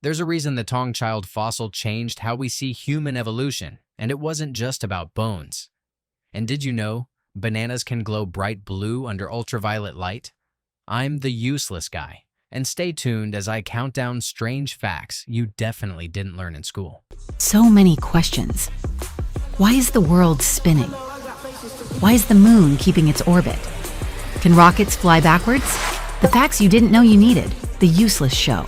There's a reason the Tongchild fossil changed how we see human evolution, and it wasn't just about bones. And did you know bananas can glow bright blue under ultraviolet light? I'm the useless guy, and stay tuned as I count down strange facts you definitely didn't learn in school. So many questions. Why is the world spinning? Why is the moon keeping its orbit? Can rockets fly backwards? The facts you didn't know you needed. The Useless Show.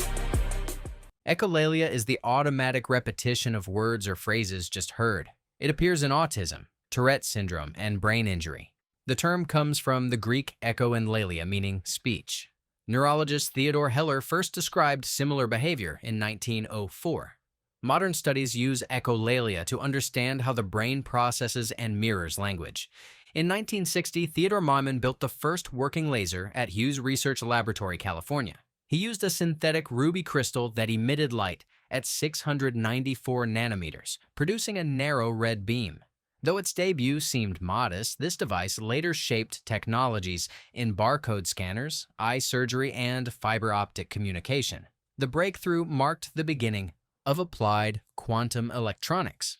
Echolalia is the automatic repetition of words or phrases just heard. It appears in autism, Tourette syndrome, and brain injury. The term comes from the Greek echo and lalia, meaning speech. Neurologist Theodore Heller first described similar behavior in 1904. Modern studies use echolalia to understand how the brain processes and mirrors language. In 1960, Theodore Mauman built the first working laser at Hughes Research Laboratory, California. He used a synthetic ruby crystal that emitted light at 694 nanometers, producing a narrow red beam. Though its debut seemed modest, this device later shaped technologies in barcode scanners, eye surgery, and fiber optic communication. The breakthrough marked the beginning of applied quantum electronics.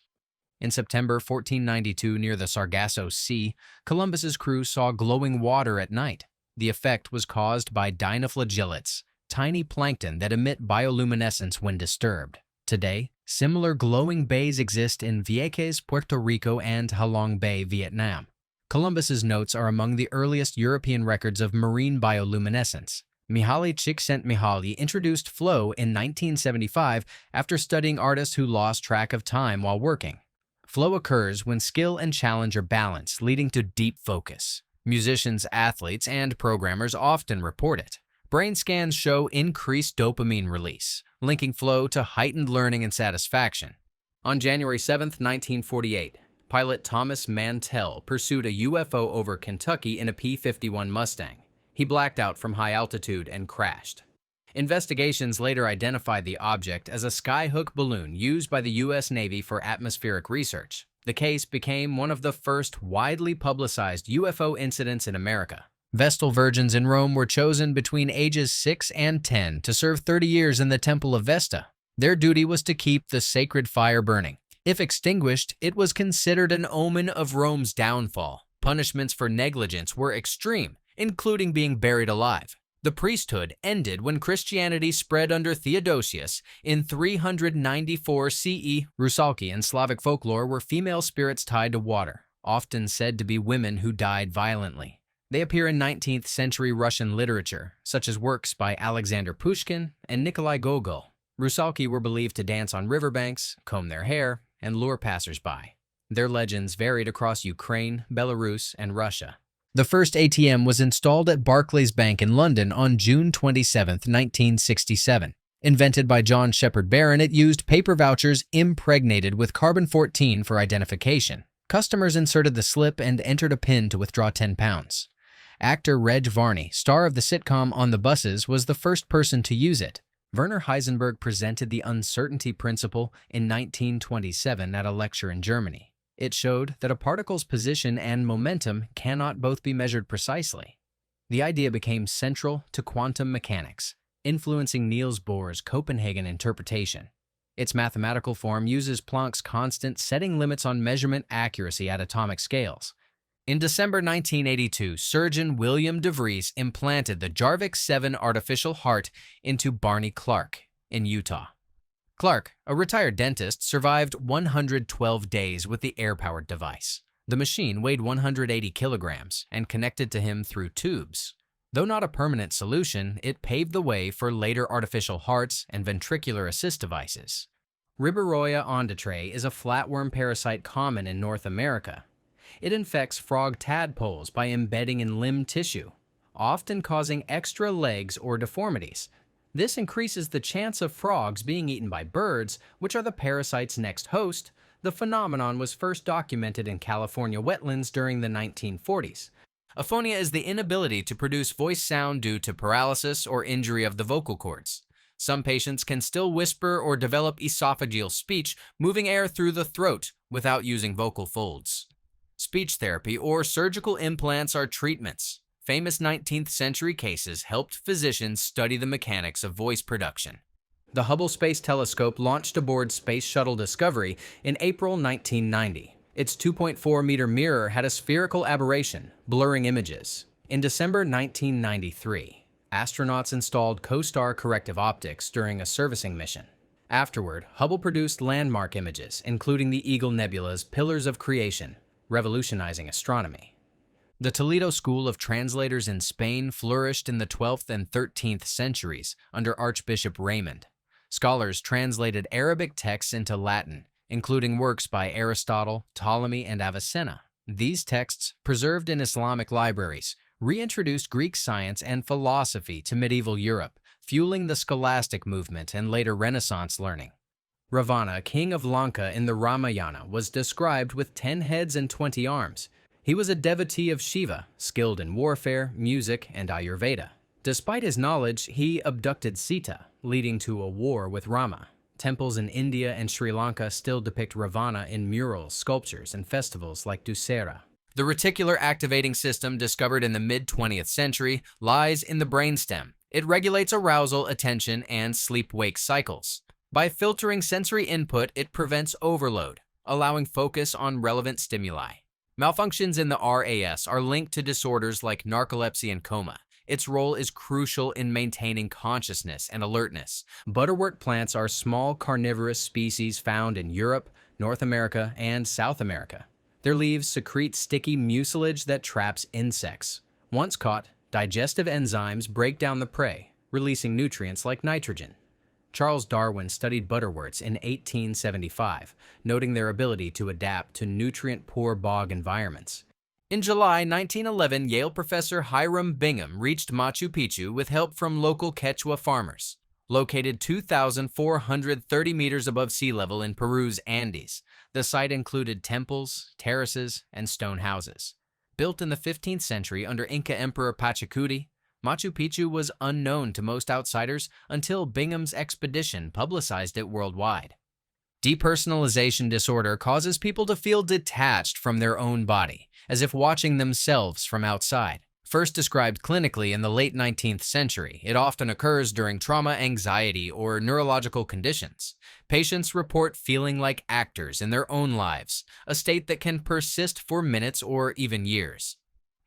In September 1492, near the Sargasso Sea, Columbus's crew saw glowing water at night. The effect was caused by dinoflagellates, tiny plankton that emit bioluminescence when disturbed. Today, similar glowing bays exist in Vieques, Puerto Rico, and Halong Bay, Vietnam. Columbus's notes are among the earliest European records of marine bioluminescence. Mihaly Csikszentmihalyi introduced flow in 1975 after studying artists who lost track of time while working. Flow occurs when skill and challenge are balanced, leading to deep focus. Musicians, athletes, and programmers often report it. Brain scans show increased dopamine release, linking flow to heightened learning and satisfaction. On January 7, 1948, pilot Thomas Mantell pursued a UFO over Kentucky in a P-51 Mustang. He blacked out from high altitude and crashed. Investigations later identified the object as a skyhook balloon used by the U.S. Navy for atmospheric research. The case became one of the first widely publicized UFO incidents in America. Vestal virgins in Rome were chosen between ages 6 and 10 to serve 30 years in the Temple of Vesta. Their duty was to keep the sacred fire burning. If extinguished, it was considered an omen of Rome's downfall. Punishments for negligence were extreme, including being buried alive. The priesthood ended when Christianity spread under Theodosius in 394 CE. Rusalki and Slavic folklore were female spirits tied to water, often said to be women who died violently. They appear in 19th century Russian literature, such as works by Alexander Pushkin and Nikolai Gogol. Rusalki were believed to dance on riverbanks, comb their hair, and lure passers-by. Their legends varied across Ukraine, Belarus, and Russia. The first ATM was installed at Barclays Bank in London on June 27, 1967. Invented by John Shepherd Barron, it used paper vouchers impregnated with carbon-14 for identification. Customers inserted the slip and entered a PIN to withdraw £10. Actor Reg Varney, star of the sitcom On the Buses, was the first person to use it. Werner Heisenberg presented the uncertainty principle in 1927 at a lecture in Germany. It showed that a particle's position and momentum cannot both be measured precisely. The idea became central to quantum mechanics, influencing Niels Bohr's Copenhagen interpretation. Its mathematical form uses Planck's constant, setting limits on measurement accuracy at atomic scales. In December 1982, surgeon William DeVries implanted the Jarvik 7 artificial heart into Barney Clark in Utah. Clark, a retired dentist, survived 112 days with the air-powered device. The machine weighed 180 kilograms and connected to him through tubes. Though not a permanent solution, it paved the way for later artificial hearts and ventricular assist devices. Riberoia ondatrae is a flatworm parasite common in North America. It infects frog tadpoles by embedding in limb tissue, often causing extra legs or deformities. This increases the chance of frogs being eaten by birds, which are the parasite's next host. The phenomenon was first documented in California wetlands during the 1940s. Aphonia is the inability to produce voice sound due to paralysis or injury of the vocal cords. Some patients can still whisper or develop esophageal speech, moving air through the throat without using vocal folds. Speech therapy or surgical implants are treatments. Famous 19th century cases helped physicians study the mechanics of voice production. The Hubble Space Telescope launched aboard Space Shuttle Discovery in April 1990. Its 2.4-meter mirror had a spherical aberration, blurring images. In December 1993, astronauts installed CoStar corrective optics during a servicing mission. Afterward, Hubble produced landmark images, including the Eagle Nebula's Pillars of Creation, revolutionizing astronomy. The Toledo School of Translators in Spain flourished in the 12th and 13th centuries under Archbishop Raymond. Scholars translated Arabic texts into Latin, including works by Aristotle, Ptolemy, and Avicenna. These texts, preserved in Islamic libraries, reintroduced Greek science and philosophy to medieval Europe, fueling the scholastic movement and later Renaissance learning. Ravana, king of Lanka in the Ramayana, was described with 10 heads and 20 arms. He was a devotee of Shiva, skilled in warfare, music, and Ayurveda. Despite his knowledge, he abducted Sita, leading to a war with Rama. Temples in India and Sri Lanka still depict Ravana in murals, sculptures, and festivals like Dussehra. The reticular activating system, discovered in the mid-20th century, lies in the brainstem. It regulates arousal, attention, and sleep-wake cycles. By filtering sensory input, it prevents overload, allowing focus on relevant stimuli. Malfunctions in the RAS are linked to disorders like narcolepsy and coma. Its role is crucial in maintaining consciousness and alertness. Butterwort plants are small carnivorous species found in Europe, North America, and South America. Their leaves secrete sticky mucilage that traps insects. Once caught, digestive enzymes break down the prey, releasing nutrients like nitrogen. Charles Darwin studied butterworts in 1875, noting their ability to adapt to nutrient-poor bog environments. In July 1911, Yale professor Hiram Bingham reached Machu Picchu with help from local Quechua farmers. Located 2,430 meters above sea level in Peru's Andes, the site included temples, terraces, and stone houses. Built in the 15th century under Inca Emperor Pachacuti, Machu Picchu was unknown to most outsiders until Bingham's expedition publicized it worldwide. Depersonalization disorder causes people to feel detached from their own body, as if watching themselves from outside. First described clinically in the late 19th century, it often occurs during trauma, anxiety, or neurological conditions. Patients report feeling like actors in their own lives, a state that can persist for minutes or even years.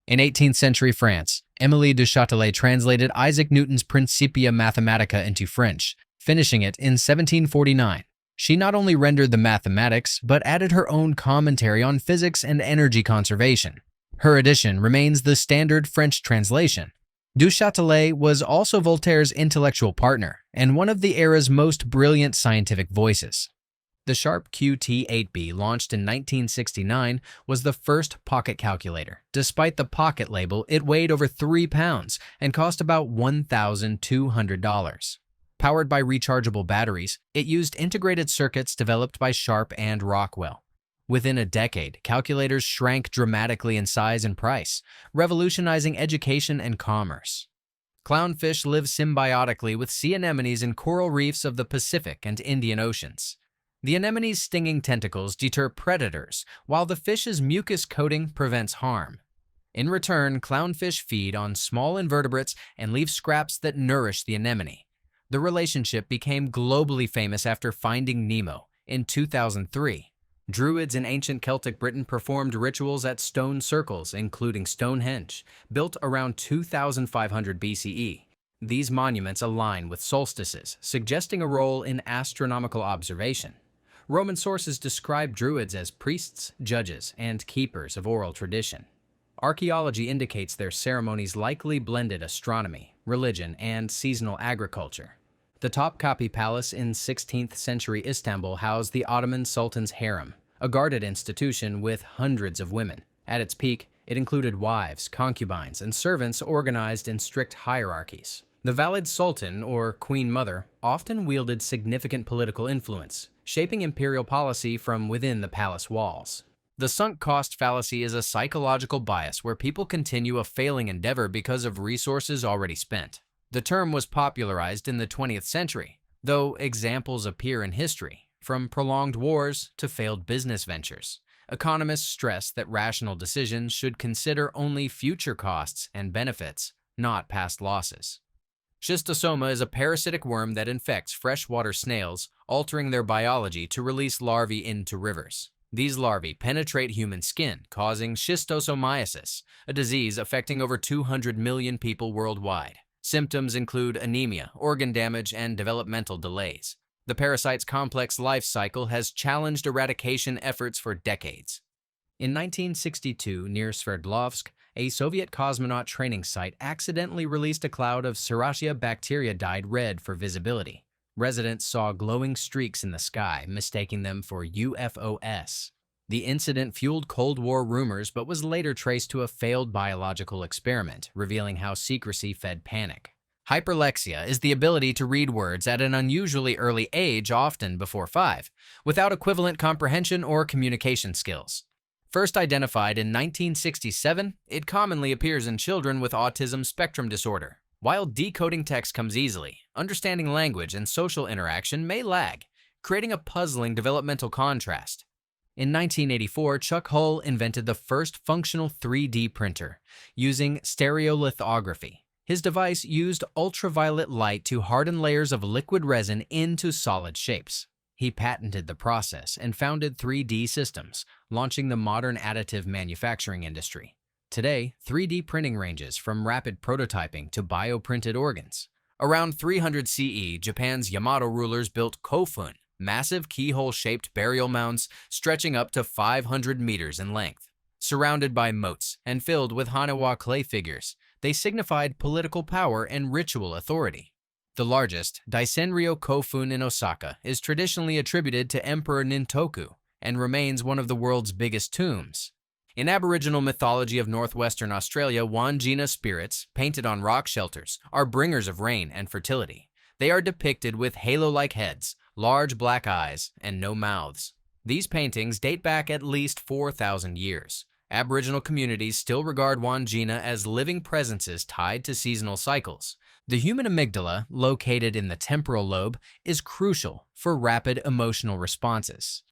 In 18th century France, Émilie du Châtelet translated Isaac Newton's Principia Mathematica into French, finishing it in 1749. She not only rendered the mathematics, but added her own commentary on physics and energy conservation. Her edition remains the standard French translation. Du Châtelet was also Voltaire's intellectual partner and one of the era's most brilliant scientific voices. The Sharp QT8B, launched in 1969, was the first pocket calculator. Despite the pocket label, it weighed over 3 pounds and cost about $1,200. Powered by rechargeable batteries, it used integrated circuits developed by Sharp and Rockwell. Within a decade, calculators shrank dramatically in size and price, revolutionizing education and commerce. Clownfish live symbiotically with sea anemones in coral reefs of the Pacific and Indian Oceans. The anemone's stinging tentacles deter predators, while the fish's mucus coating prevents harm. In return, clownfish feed on small invertebrates and leave scraps that nourish the anemone. The relationship became globally famous after Finding Nemo in 2003. Druids in ancient Celtic Britain performed rituals at stone circles, including Stonehenge, built around 2500 BCE. These monuments align with solstices, suggesting a role in astronomical observation. Roman sources describe Druids as priests, judges, and keepers of oral tradition. Archaeology indicates their ceremonies likely blended astronomy, religion, and seasonal agriculture. The Topkapi Palace in 16th century Istanbul housed the Ottoman Sultan's harem, a guarded institution with hundreds of women. At its peak, it included wives, concubines, and servants organized in strict hierarchies. The Valid Sultan, or Queen Mother, often wielded significant political influence, shaping imperial policy from within the palace walls. The sunk cost fallacy is a psychological bias where people continue a failing endeavor because of resources already spent. The term was popularized in the 20th century, though examples appear in history, from prolonged wars to failed business ventures. Economists stress that rational decisions should consider only future costs and benefits, not past losses. Schistosoma is a parasitic worm that infects freshwater snails, altering their biology to release larvae into rivers. These larvae penetrate human skin, causing schistosomiasis, a disease affecting over 200 million people worldwide. Symptoms include anemia, organ damage, and developmental delays. The parasite's complex life cycle has challenged eradication efforts for decades. In 1962, near Sverdlovsk, a Soviet cosmonaut training site accidentally released a cloud of Serratia bacteria dyed red for visibility. Residents saw glowing streaks in the sky, mistaking them for UFOs. The incident fueled Cold War rumors but was later traced to a failed biological experiment, revealing how secrecy fed panic. Hyperlexia is the ability to read words at an unusually early age, often before 5, without equivalent comprehension or communication skills. First identified in 1967, it commonly appears in children with autism spectrum disorder. While decoding text comes easily, understanding language and social interaction may lag, creating a puzzling developmental contrast. In 1984, Chuck Hull invented the first functional 3D printer, using stereolithography. His device used ultraviolet light to harden layers of liquid resin into solid shapes. He patented the process and founded 3D Systems, launching the modern additive manufacturing industry. Today, 3D printing ranges from rapid prototyping to bioprinted organs. Around 300 CE, Japan's Yamato rulers built kofun, massive keyhole-shaped burial mounds stretching up to 500 meters in length. Surrounded by moats and filled with Hanawa clay figures, they signified political power and ritual authority. The largest, Daisenryo Kofun in Osaka, is traditionally attributed to Emperor Nintoku and remains one of the world's biggest tombs. In Aboriginal mythology of northwestern Australia, Wandjina spirits, painted on rock shelters, are bringers of rain and fertility. They are depicted with halo-like heads, large black eyes, and no mouths. These paintings date back at least 4,000 years. Aboriginal communities still regard Wandjina as living presences tied to seasonal cycles. The human amygdala, located in the temporal lobe, is crucial for rapid emotional responses.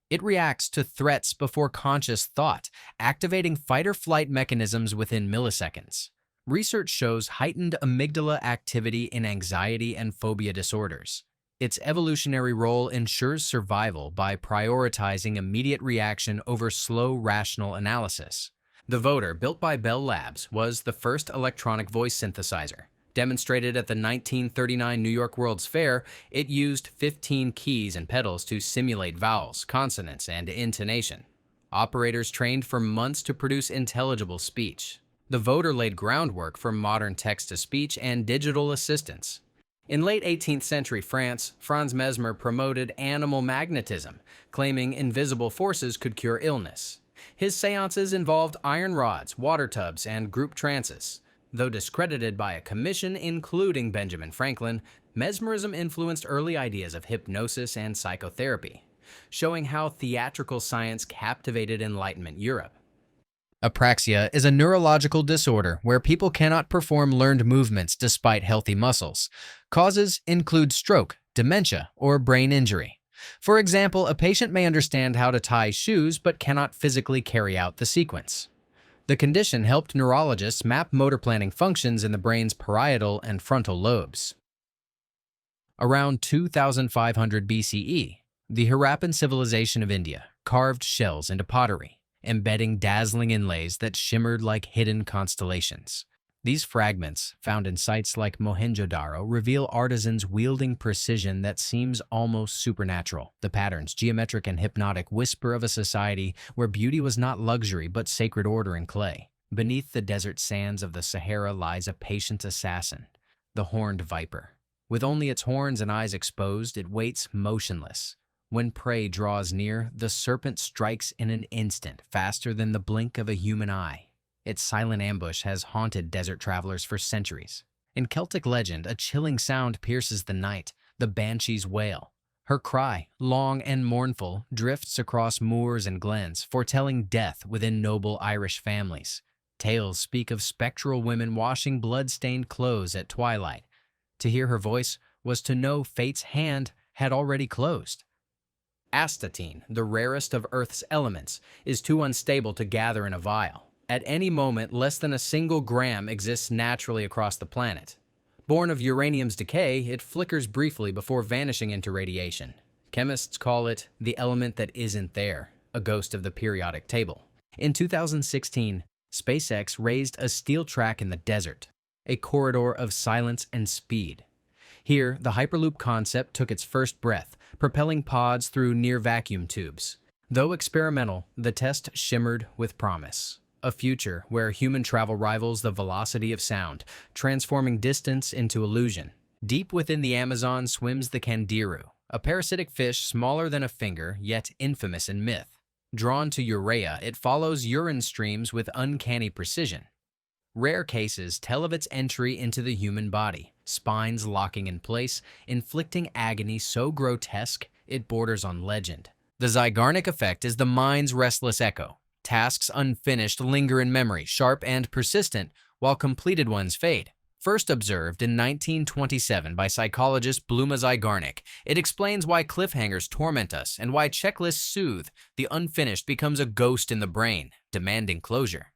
It reacts to threats before conscious thought, activating fight-or-flight mechanisms within milliseconds. Research shows heightened amygdala activity in anxiety and phobia disorders. Its evolutionary role ensures survival by prioritizing immediate reaction over slow, rational analysis. The Voder, built by Bell Labs, was the first electronic voice synthesizer. Demonstrated at the 1939 New York World's Fair, it used 15 keys and pedals to simulate vowels, consonants, and intonation. Operators trained for months to produce intelligible speech. The Voder laid groundwork for modern text-to-speech and digital assistants. In late 18th century France, Franz Mesmer promoted animal magnetism, claiming invisible forces could cure illness. His seances involved iron rods, water tubs, and group trances. Though discredited by a commission including Benjamin Franklin, mesmerism influenced early ideas of hypnosis and psychotherapy, showing how theatrical science captivated Enlightenment Europe. Apraxia is a neurological disorder where people cannot perform learned movements despite healthy muscles. Causes include stroke, dementia, or brain injury. For example, a patient may understand how to tie shoes but cannot physically carry out the sequence. The condition helped neurologists map motor planning functions in the brain's parietal and frontal lobes. Around 2500 BCE, the Harappan civilization of India carved shells into pottery, embedding dazzling inlays that shimmered like hidden constellations. These fragments, found in sites like Mohenjo-daro, reveal artisans wielding precision that seems almost supernatural. The patterns, geometric and hypnotic, whisper of a society where beauty was not luxury but sacred order in clay. Beneath the desert sands of the Sahara lies a patient assassin, the horned viper. With only its horns and eyes exposed, it waits motionless. When prey draws near, the serpent strikes in an instant, faster than the blink of a human eye. Its silent ambush has haunted desert travelers for centuries. In Celtic legend, a chilling sound pierces the night, the banshee's wail. Her cry, long and mournful, drifts across moors and glens, foretelling death within noble Irish families. Tales speak of spectral women washing blood-stained clothes at twilight. To hear her voice was to know fate's hand had already closed. Astatine, the rarest of Earth's elements, is too unstable to gather in a vial. At any moment, less than a single gram exists naturally across the planet. Born of uranium's decay, it flickers briefly before vanishing into radiation. Chemists call it the element that isn't there, a ghost of the periodic table. In 2016, SpaceX raised a steel track in the desert, a corridor of silence and speed. Here, the Hyperloop concept took its first breath, propelling pods through near-vacuum tubes. Though experimental, the test shimmered with promise. A future where human travel rivals the velocity of sound, transforming distance into illusion. Deep within the Amazon swims the candiru, a parasitic fish smaller than a finger, yet infamous in myth. Drawn to urea, it follows urine streams with uncanny precision. Rare cases tell of its entry into the human body, spines locking in place, inflicting agony so grotesque it borders on legend. The Zygarnik effect is the mind's restless echo. Tasks unfinished linger in memory, sharp and persistent, while completed ones fade. First observed in 1927 by psychologist Bluma Zygarnik, it explains why cliffhangers torment us and why checklists soothe. The unfinished becomes a ghost in the brain, demanding closure.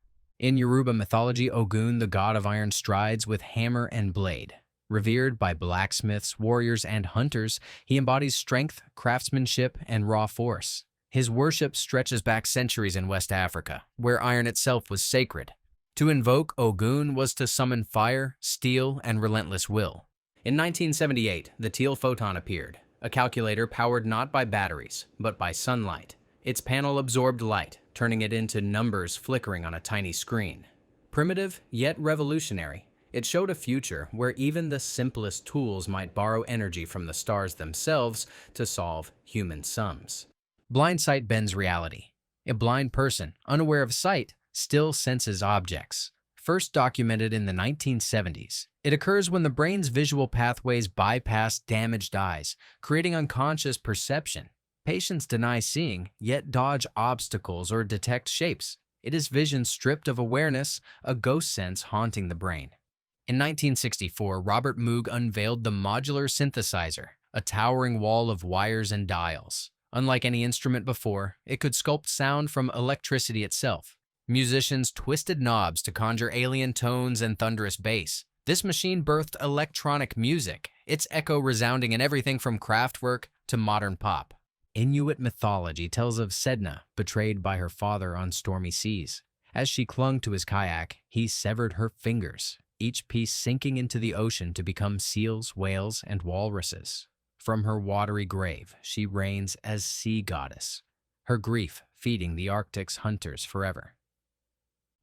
In Yoruba mythology, Ogun, the god of iron, strides with hammer and blade. Revered by blacksmiths, warriors, and hunters, he embodies strength, craftsmanship, and raw force. His worship stretches back centuries in West Africa, where iron itself was sacred. To invoke Ogun was to summon fire, steel, and relentless will. In 1978, the Teal photon appeared, a calculator powered not by batteries, but by sunlight. Its panel absorbed light, turning it into numbers flickering on a tiny screen. Primitive, yet revolutionary, it showed a future where even the simplest tools might borrow energy from the stars themselves to solve human sums. Blind sight bends reality. A blind person, unaware of sight, still senses objects. First documented in the 1970s, it occurs when the brain's visual pathways bypass damaged eyes, creating unconscious perception. Patients deny seeing, yet dodge obstacles or detect shapes. It is vision stripped of awareness, a ghost sense haunting the brain. In 1964, Robert Moog unveiled the modular synthesizer, a towering wall of wires and dials. Unlike any instrument before, it could sculpt sound from electricity itself. Musicians twisted knobs to conjure alien tones and thunderous bass. This machine birthed electronic music, its echo resounding in everything from Kraftwerk to modern pop. Inuit mythology tells of Sedna, betrayed by her father on stormy seas. As she clung to his kayak, he severed her fingers, each piece sinking into the ocean to become seals, whales, and walruses. From her watery grave, she reigns as sea goddess, her grief feeding the Arctic's hunters forever.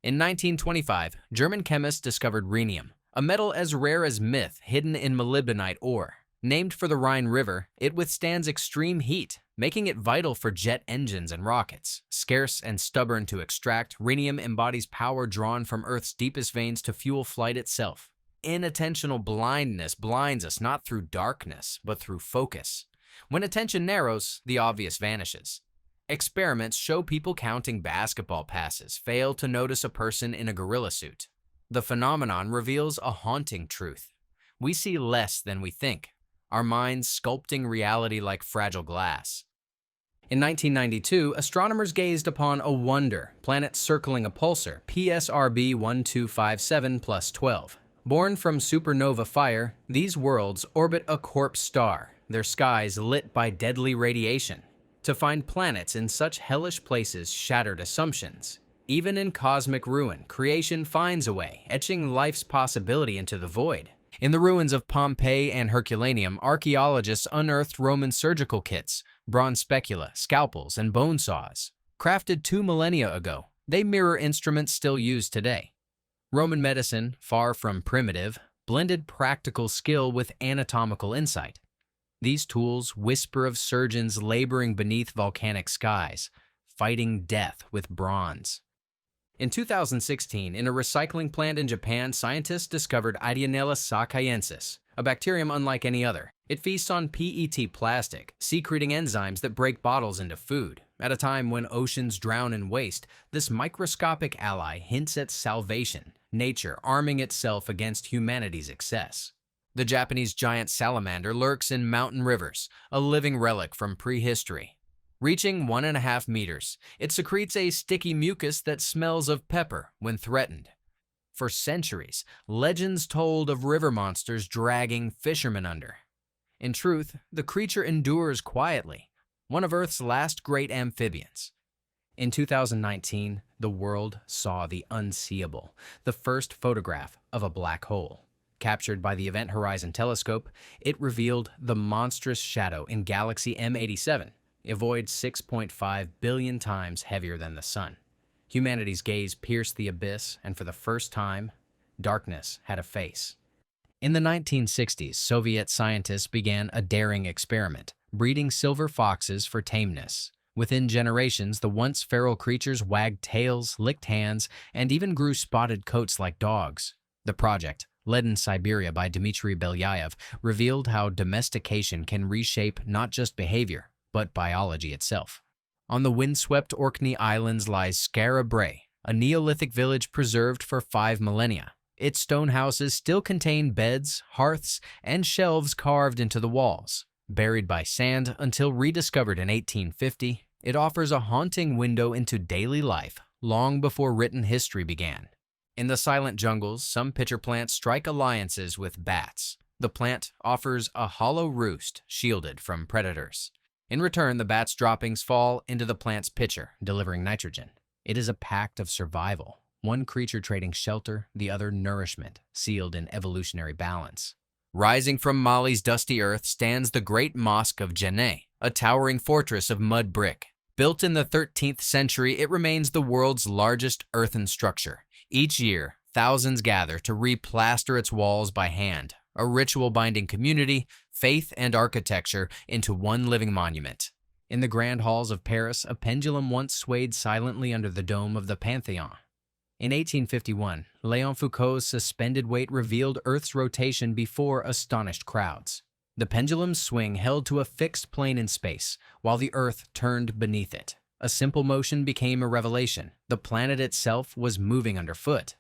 In 1925, German chemists discovered rhenium, a metal as rare as myth hidden in molybdenite ore. Named for the Rhine River, it withstands extreme heat, making it vital for jet engines and rockets. Scarce and stubborn to extract, rhenium embodies power drawn from Earth's deepest veins to fuel flight itself. Inattentional blindness blinds us not through darkness, but through focus. When attention narrows, the obvious vanishes. Experiments show people counting basketball passes fail to notice a person in a gorilla suit. The phenomenon reveals a haunting truth. We see less than we think, our minds sculpting reality like fragile glass. In 1992, astronomers gazed upon a wonder, planet circling a pulsar, PSRB 1257+12. Born from supernova fire, these worlds orbit a corpse star, their skies lit by deadly radiation. To find planets in such hellish places shattered assumptions. Even in cosmic ruin, creation finds a way, etching life's possibility into the void. In the ruins of Pompeii and Herculaneum, archaeologists unearthed Roman surgical kits, bronze specula, scalpels, and bone saws. Crafted 2 millennia ago, they mirror instruments still used today. Roman medicine, far from primitive, blended practical skill with anatomical insight. These tools whisper of surgeons laboring beneath volcanic skies, fighting death with bronze. In 2016, in a recycling plant in Japan, scientists discovered Ideonella sakaiensis, a bacterium unlike any other. It feasts on PET plastic, secreting enzymes that break bottles into food. At a time when oceans drown in waste, this microscopic ally hints at salvation, nature arming itself against humanity's excess. The Japanese giant salamander lurks in mountain rivers, a living relic from prehistory. Reaching 1.5 meters, it secretes a sticky mucus that smells of pepper when threatened. For centuries, legends told of river monsters dragging fishermen under. In truth, the creature endures quietly, one of Earth's last great amphibians. In 2019, the world saw the unseeable, the first photograph of a black hole. Captured by the Event Horizon Telescope, it revealed the monstrous shadow in galaxy M87, a void 6.5 billion times heavier than the Sun. Humanity's gaze pierced the abyss, and for the first time, darkness had a face. In the 1960s, Soviet scientists began a daring experiment, breeding silver foxes for tameness. Within generations, the once feral creatures wagged tails, licked hands, and even grew spotted coats like dogs. The project, led in Siberia by Dmitry Belyaev, revealed how domestication can reshape not just behavior, but biology itself. On the windswept Orkney Islands lies Skara Brae, a Neolithic village preserved for 5 millennia. Its stone houses still contain beds, hearths, and shelves carved into the walls. Buried by sand until rediscovered in 1850, it offers a haunting window into daily life long before written history began. In the silent jungles, some pitcher plants strike alliances with bats. The plant offers a hollow roost shielded from predators. In return, the bat's droppings fall into the plant's pitcher, delivering nitrogen. It is a pact of survival, one creature trading shelter, the other nourishment, sealed in evolutionary balance. Rising from Mali's dusty earth stands the Great Mosque of Djenné, a towering fortress of mud brick. Built in the 13th century, it remains the world's largest earthen structure. Each year, thousands gather to replaster its walls by hand, a ritual binding community, faith, and architecture into one living monument. In the grand halls of Paris, a pendulum once swayed silently under the dome of the Pantheon. In 1851, Léon Foucault's suspended weight revealed Earth's rotation before astonished crowds. The pendulum's swing held to a fixed plane in space, while the Earth turned beneath it. A simple motion became a revelation. The planet itself was moving underfoot.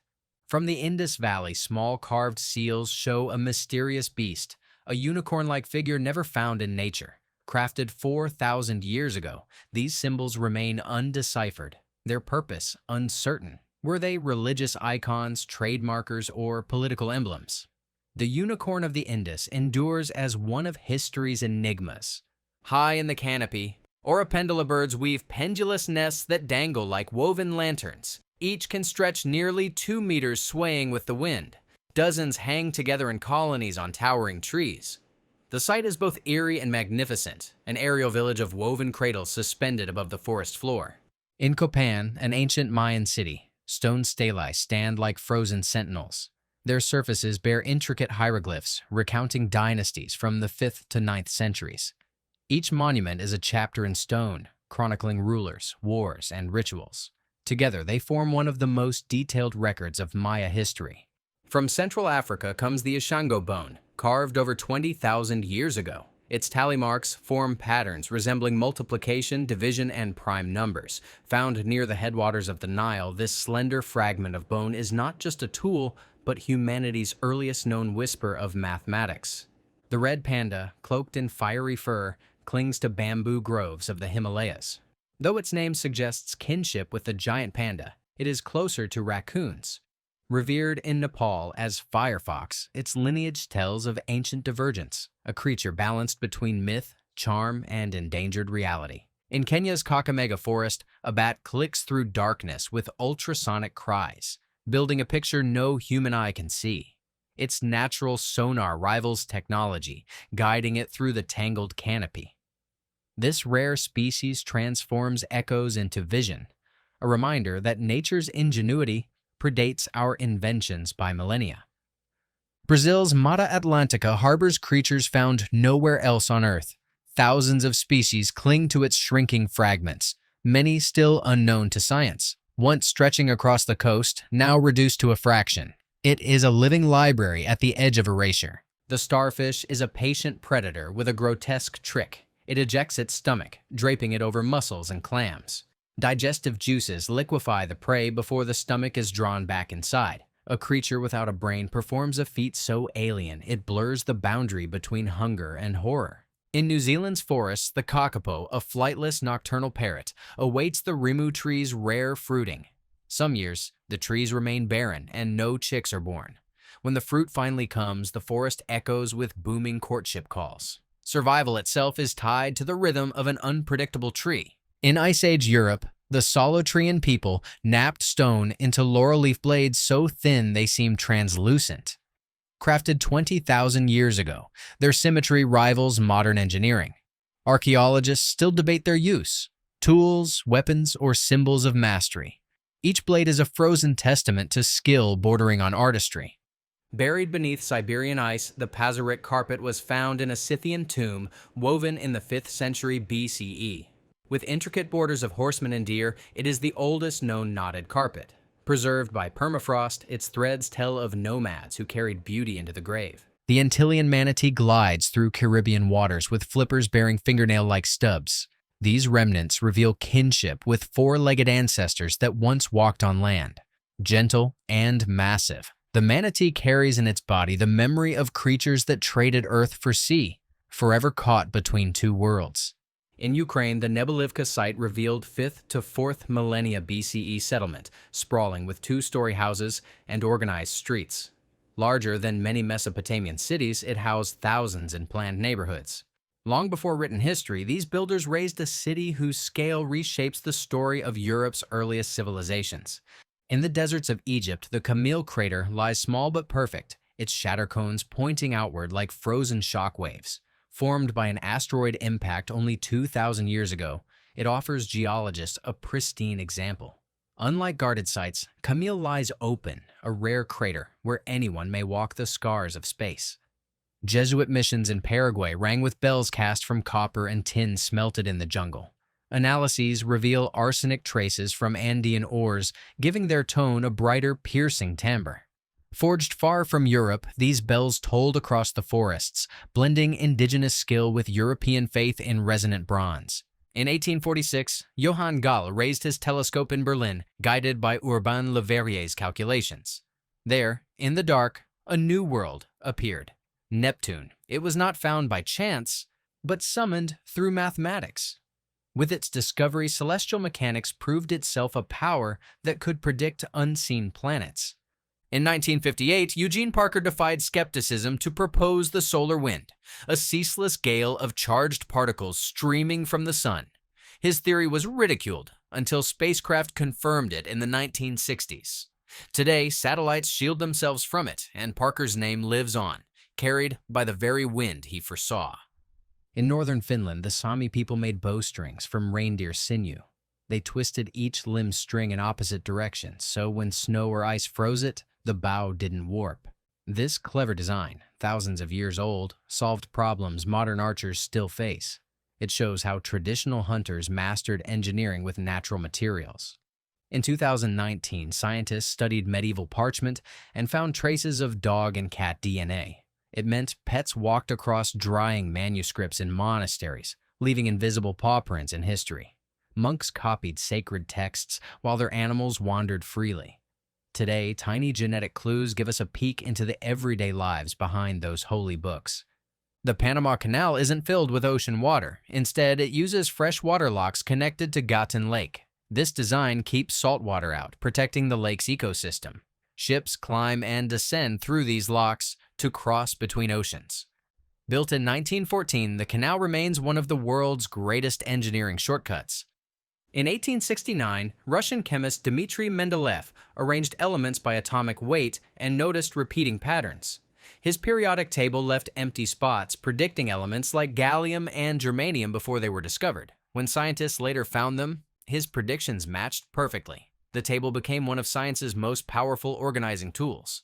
From the Indus Valley, small carved seals show a mysterious beast, a unicorn-like figure never found in nature. Crafted 4,000 years ago, these symbols remain undeciphered, their purpose uncertain. Were they religious icons, trade markers, or political emblems? The unicorn of the Indus endures as one of history's enigmas. High in the canopy, Oripendula birds weave pendulous nests that dangle like woven lanterns. Each can stretch nearly 2 meters, swaying with the wind. Dozens hang together in colonies on towering trees. The sight is both eerie and magnificent, an aerial village of woven cradles suspended above the forest floor. In Copan, an ancient Mayan city, stone stelae stand like frozen sentinels. Their surfaces bear intricate hieroglyphs recounting dynasties from the 5th to 9th centuries. Each monument is a chapter in stone, chronicling rulers, wars, and rituals. Together, they form one of the most detailed records of Maya history. From Central Africa comes the Ishango bone, carved over 20,000 years ago. Its tally marks form patterns resembling multiplication, division, and prime numbers. Found near the headwaters of the Nile, this slender fragment of bone is not just a tool, but humanity's earliest known whisper of mathematics. The red panda, cloaked in fiery fur, clings to bamboo groves of the Himalayas. Though its name suggests kinship with the giant panda, it is closer to raccoons. Revered in Nepal as firefox, its lineage tells of ancient divergence, a creature balanced between myth, charm, and endangered reality. In Kenya's Kakamega forest, a bat clicks through darkness with ultrasonic cries, building a picture no human eye can see. Its natural sonar rivals technology, guiding it through the tangled canopy. This rare species transforms echoes into vision, a reminder that nature's ingenuity predates our inventions by millennia. Brazil's Mata Atlântica harbors creatures found nowhere else on Earth. Thousands of species cling to its shrinking fragments, many still unknown to science. Once stretching across the coast, now reduced to a fraction. It is a living library at the edge of erasure. The starfish is a patient predator with a grotesque trick. It ejects its stomach, draping it over mussels and clams. Digestive juices liquefy the prey before the stomach is drawn back inside. A creature without a brain performs a feat so alien it blurs the boundary between hunger and horror. In New Zealand's forests, the kakapo, a flightless nocturnal parrot, awaits the rimu tree's rare fruiting. Some years, the trees remain barren and no chicks are born. When the fruit finally comes, the forest echoes with booming courtship calls. Survival itself is tied to the rhythm of an unpredictable tree. In Ice Age Europe, the Solotrian people napped stone into laurel leaf blades so thin they seemed translucent. Crafted 20,000 years ago, their symmetry rivals modern engineering. Archaeologists still debate their use: tools, weapons, or symbols of mastery. Each blade is a frozen testament to skill bordering on artistry. Buried beneath Siberian ice, the Pazyryk carpet was found in a Scythian tomb woven in the 5th century BCE. With intricate borders of horsemen and deer, it is the oldest known knotted carpet. Preserved by permafrost, its threads tell of nomads who carried beauty into the grave. The Antillean manatee glides through Caribbean waters with flippers bearing fingernail-like stubs. These remnants reveal kinship with four-legged ancestors that once walked on land. Gentle and massive, the manatee carries in its body the memory of creatures that traded earth for sea, forever caught between two worlds. In Ukraine, the Nebelivka site revealed 5th to 4th millennia BCE settlement, sprawling with two-story houses and organized streets. Larger than many Mesopotamian cities, it housed thousands in planned neighborhoods. Long before written history, these builders raised a city whose scale reshapes the story of Europe's earliest civilizations. In the deserts of Egypt, the Camille crater lies small but perfect, its shatter cones pointing outward like frozen shock waves. Formed by an asteroid impact only 2,000 years ago, it offers geologists a pristine example. Unlike guarded sites, Camille lies open, a rare crater where anyone may walk the scars of space. Jesuit missions in Paraguay rang with bells cast from copper and tin smelted in the jungle. Analyses reveal arsenic traces from Andean ores, giving their tone a brighter, piercing timbre. Forged far from Europe, these bells tolled across the forests, blending indigenous skill with European faith in resonant bronze. In 1846, Johann Gall raised his telescope in Berlin, guided by Urbain Le Verrier's calculations. There, in the dark, a new world appeared. Neptune. It was not found by chance, but summoned through mathematics. With its discovery, celestial mechanics proved itself a power that could predict unseen planets. In 1958, Eugene Parker defied skepticism to propose the solar wind, a ceaseless gale of charged particles streaming from the sun. His theory was ridiculed until spacecraft confirmed it in the 1960s. Today, satellites shield themselves from it, and Parker's name lives on, carried by the very wind he foresaw. In northern Finland, the Sami people made bowstrings from reindeer sinew. They twisted each limb string in opposite directions, so when snow or ice froze it, the bow didn't warp. This clever design, thousands of years old, solved problems modern archers still face. It shows how traditional hunters mastered engineering with natural materials. In 2019, scientists studied medieval parchment and found traces of dog and cat DNA. It meant pets walked across drying manuscripts in monasteries, leaving invisible paw prints in history. Monks copied sacred texts while their animals wandered freely. Today, tiny genetic clues give us a peek into the everyday lives behind those holy books. The Panama Canal isn't filled with ocean water. Instead, it uses fresh water locks connected to Gatun Lake. This design keeps salt water out, protecting the lake's ecosystem. Ships climb and descend through these locks to cross between oceans. Built in 1914, the canal remains one of the world's greatest engineering shortcuts. In 1869, Russian chemist Dmitry Mendeleev arranged elements by atomic weight and noticed repeating patterns. His periodic table left empty spots, predicting elements like gallium and germanium before they were discovered. When scientists later found them, his predictions matched perfectly. The table became one of science's most powerful organizing tools.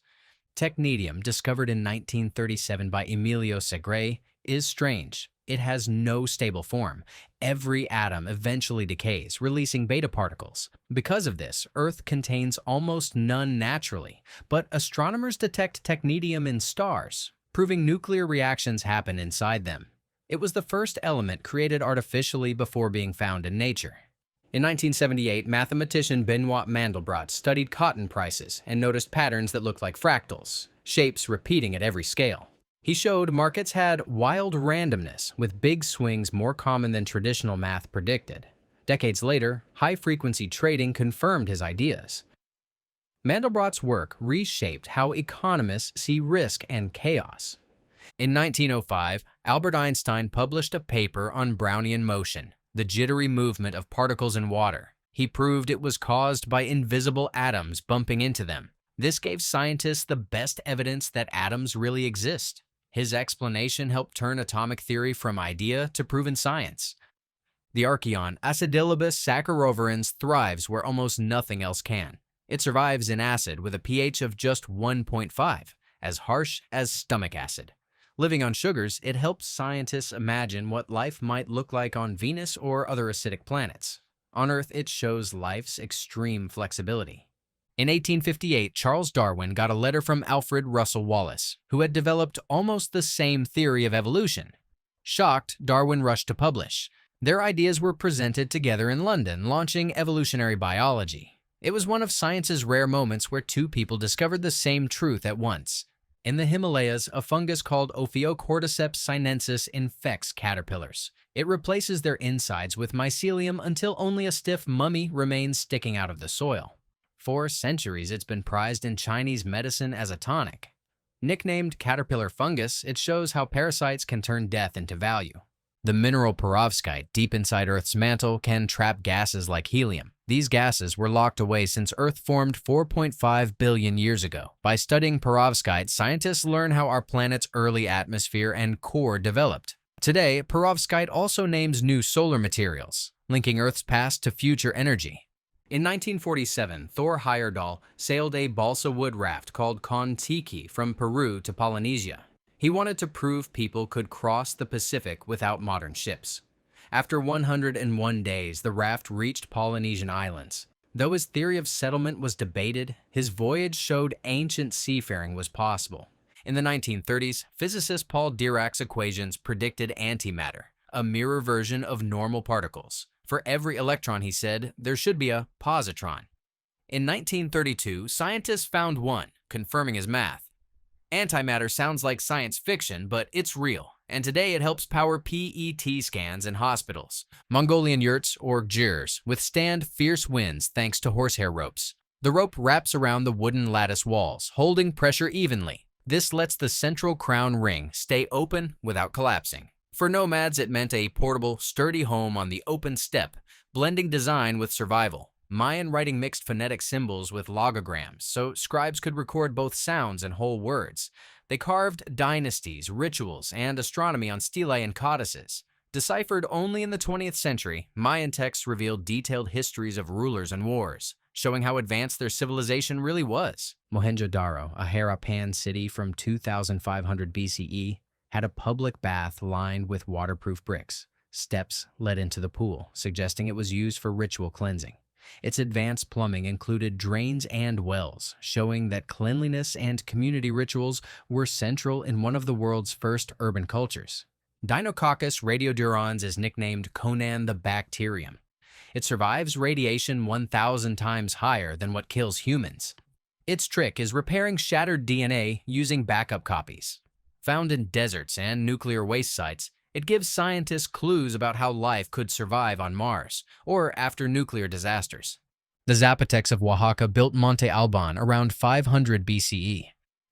Technetium, discovered in 1937 by Emilio Segre, is strange. It has no stable form. Every atom eventually decays, releasing beta particles. Because of this, Earth contains almost none naturally, but astronomers detect technetium in stars, proving nuclear reactions happen inside them. It was the first element created artificially before being found in nature. In 1978, mathematician Benoit Mandelbrot studied cotton prices and noticed patterns that looked like fractals, shapes repeating at every scale. He showed markets had wild randomness, with big swings more common than traditional math predicted. Decades later, high-frequency trading confirmed his ideas. Mandelbrot's work reshaped how economists see risk and chaos. In 1905, Albert Einstein published a paper on Brownian motion, the jittery movement of particles in water. He proved it was caused by invisible atoms bumping into them. This gave scientists the best evidence that atoms really exist. His explanation helped turn atomic theory from idea to proven science. The archaeon Acidilibus saccharovirens thrives where almost nothing else can. It survives in acid with a pH of just 1.5, as harsh as stomach acid. Living on sugars, it helps scientists imagine what life might look like on Venus or other acidic planets. On Earth, it shows life's extreme flexibility. In 1858, Charles Darwin got a letter from Alfred Russel Wallace, who had developed almost the same theory of evolution. Shocked, Darwin rushed to publish. Their ideas were presented together in London, launching evolutionary biology. It was one of science's rare moments where two people discovered the same truth at once. In the Himalayas, a fungus called Ophiocordyceps sinensis infects caterpillars. It replaces their insides with mycelium until only a stiff mummy remains sticking out of the soil. For centuries, it's been prized in Chinese medicine as a tonic. Nicknamed caterpillar fungus, it shows how parasites can turn death into value. The mineral perovskite deep inside Earth's mantle can trap gases like helium. These gases were locked away since Earth formed 4.5 billion years ago. By studying perovskite, scientists learn how our planet's early atmosphere and core developed. Today, perovskite also names new solar materials, linking Earth's past to future energy. In 1947, Thor Heyerdahl sailed a balsa wood raft called Kon-Tiki from Peru to Polynesia. He wanted to prove people could cross the Pacific without modern ships. After 101 days, the raft reached Polynesian islands. Though his theory of settlement was debated, his voyage showed ancient seafaring was possible. In the 1930s, physicist Paul Dirac's equations predicted antimatter, a mirror version of normal particles. For every electron, he said, there should be a positron. In 1932, scientists found one, confirming his math. Antimatter sounds like science fiction, but it's real, and today it helps power PET scans in hospitals. Mongolian yurts, or gyrs, withstand fierce winds thanks to horsehair ropes. The rope wraps around the wooden lattice walls, holding pressure evenly. This lets the central crown ring stay open without collapsing. For nomads, it meant a portable, sturdy home on the open steppe, blending design with survival. Mayan writing mixed phonetic symbols with logograms, so scribes could record both sounds and whole words. They carved dynasties, rituals, and astronomy on stelae and codices. Deciphered only in the 20th century, Mayan texts revealed detailed histories of rulers and wars, showing how advanced their civilization really was. Mohenjo-Daro, a Harappan city from 2500 BCE, had a public bath lined with waterproof bricks. Steps led into the pool, suggesting it was used for ritual cleansing. Its advanced plumbing included drains and wells, showing that cleanliness and community rituals were central in one of the world's first urban cultures. Deinococcus radiodurans is nicknamed Conan the Bacterium. It survives radiation 1,000 times higher than what kills humans. Its trick is repairing shattered DNA using backup copies. Found in deserts and nuclear waste sites, it gives scientists clues about how life could survive on Mars or after nuclear disasters. The Zapotecs of Oaxaca built Monte Alban around 500 BCE.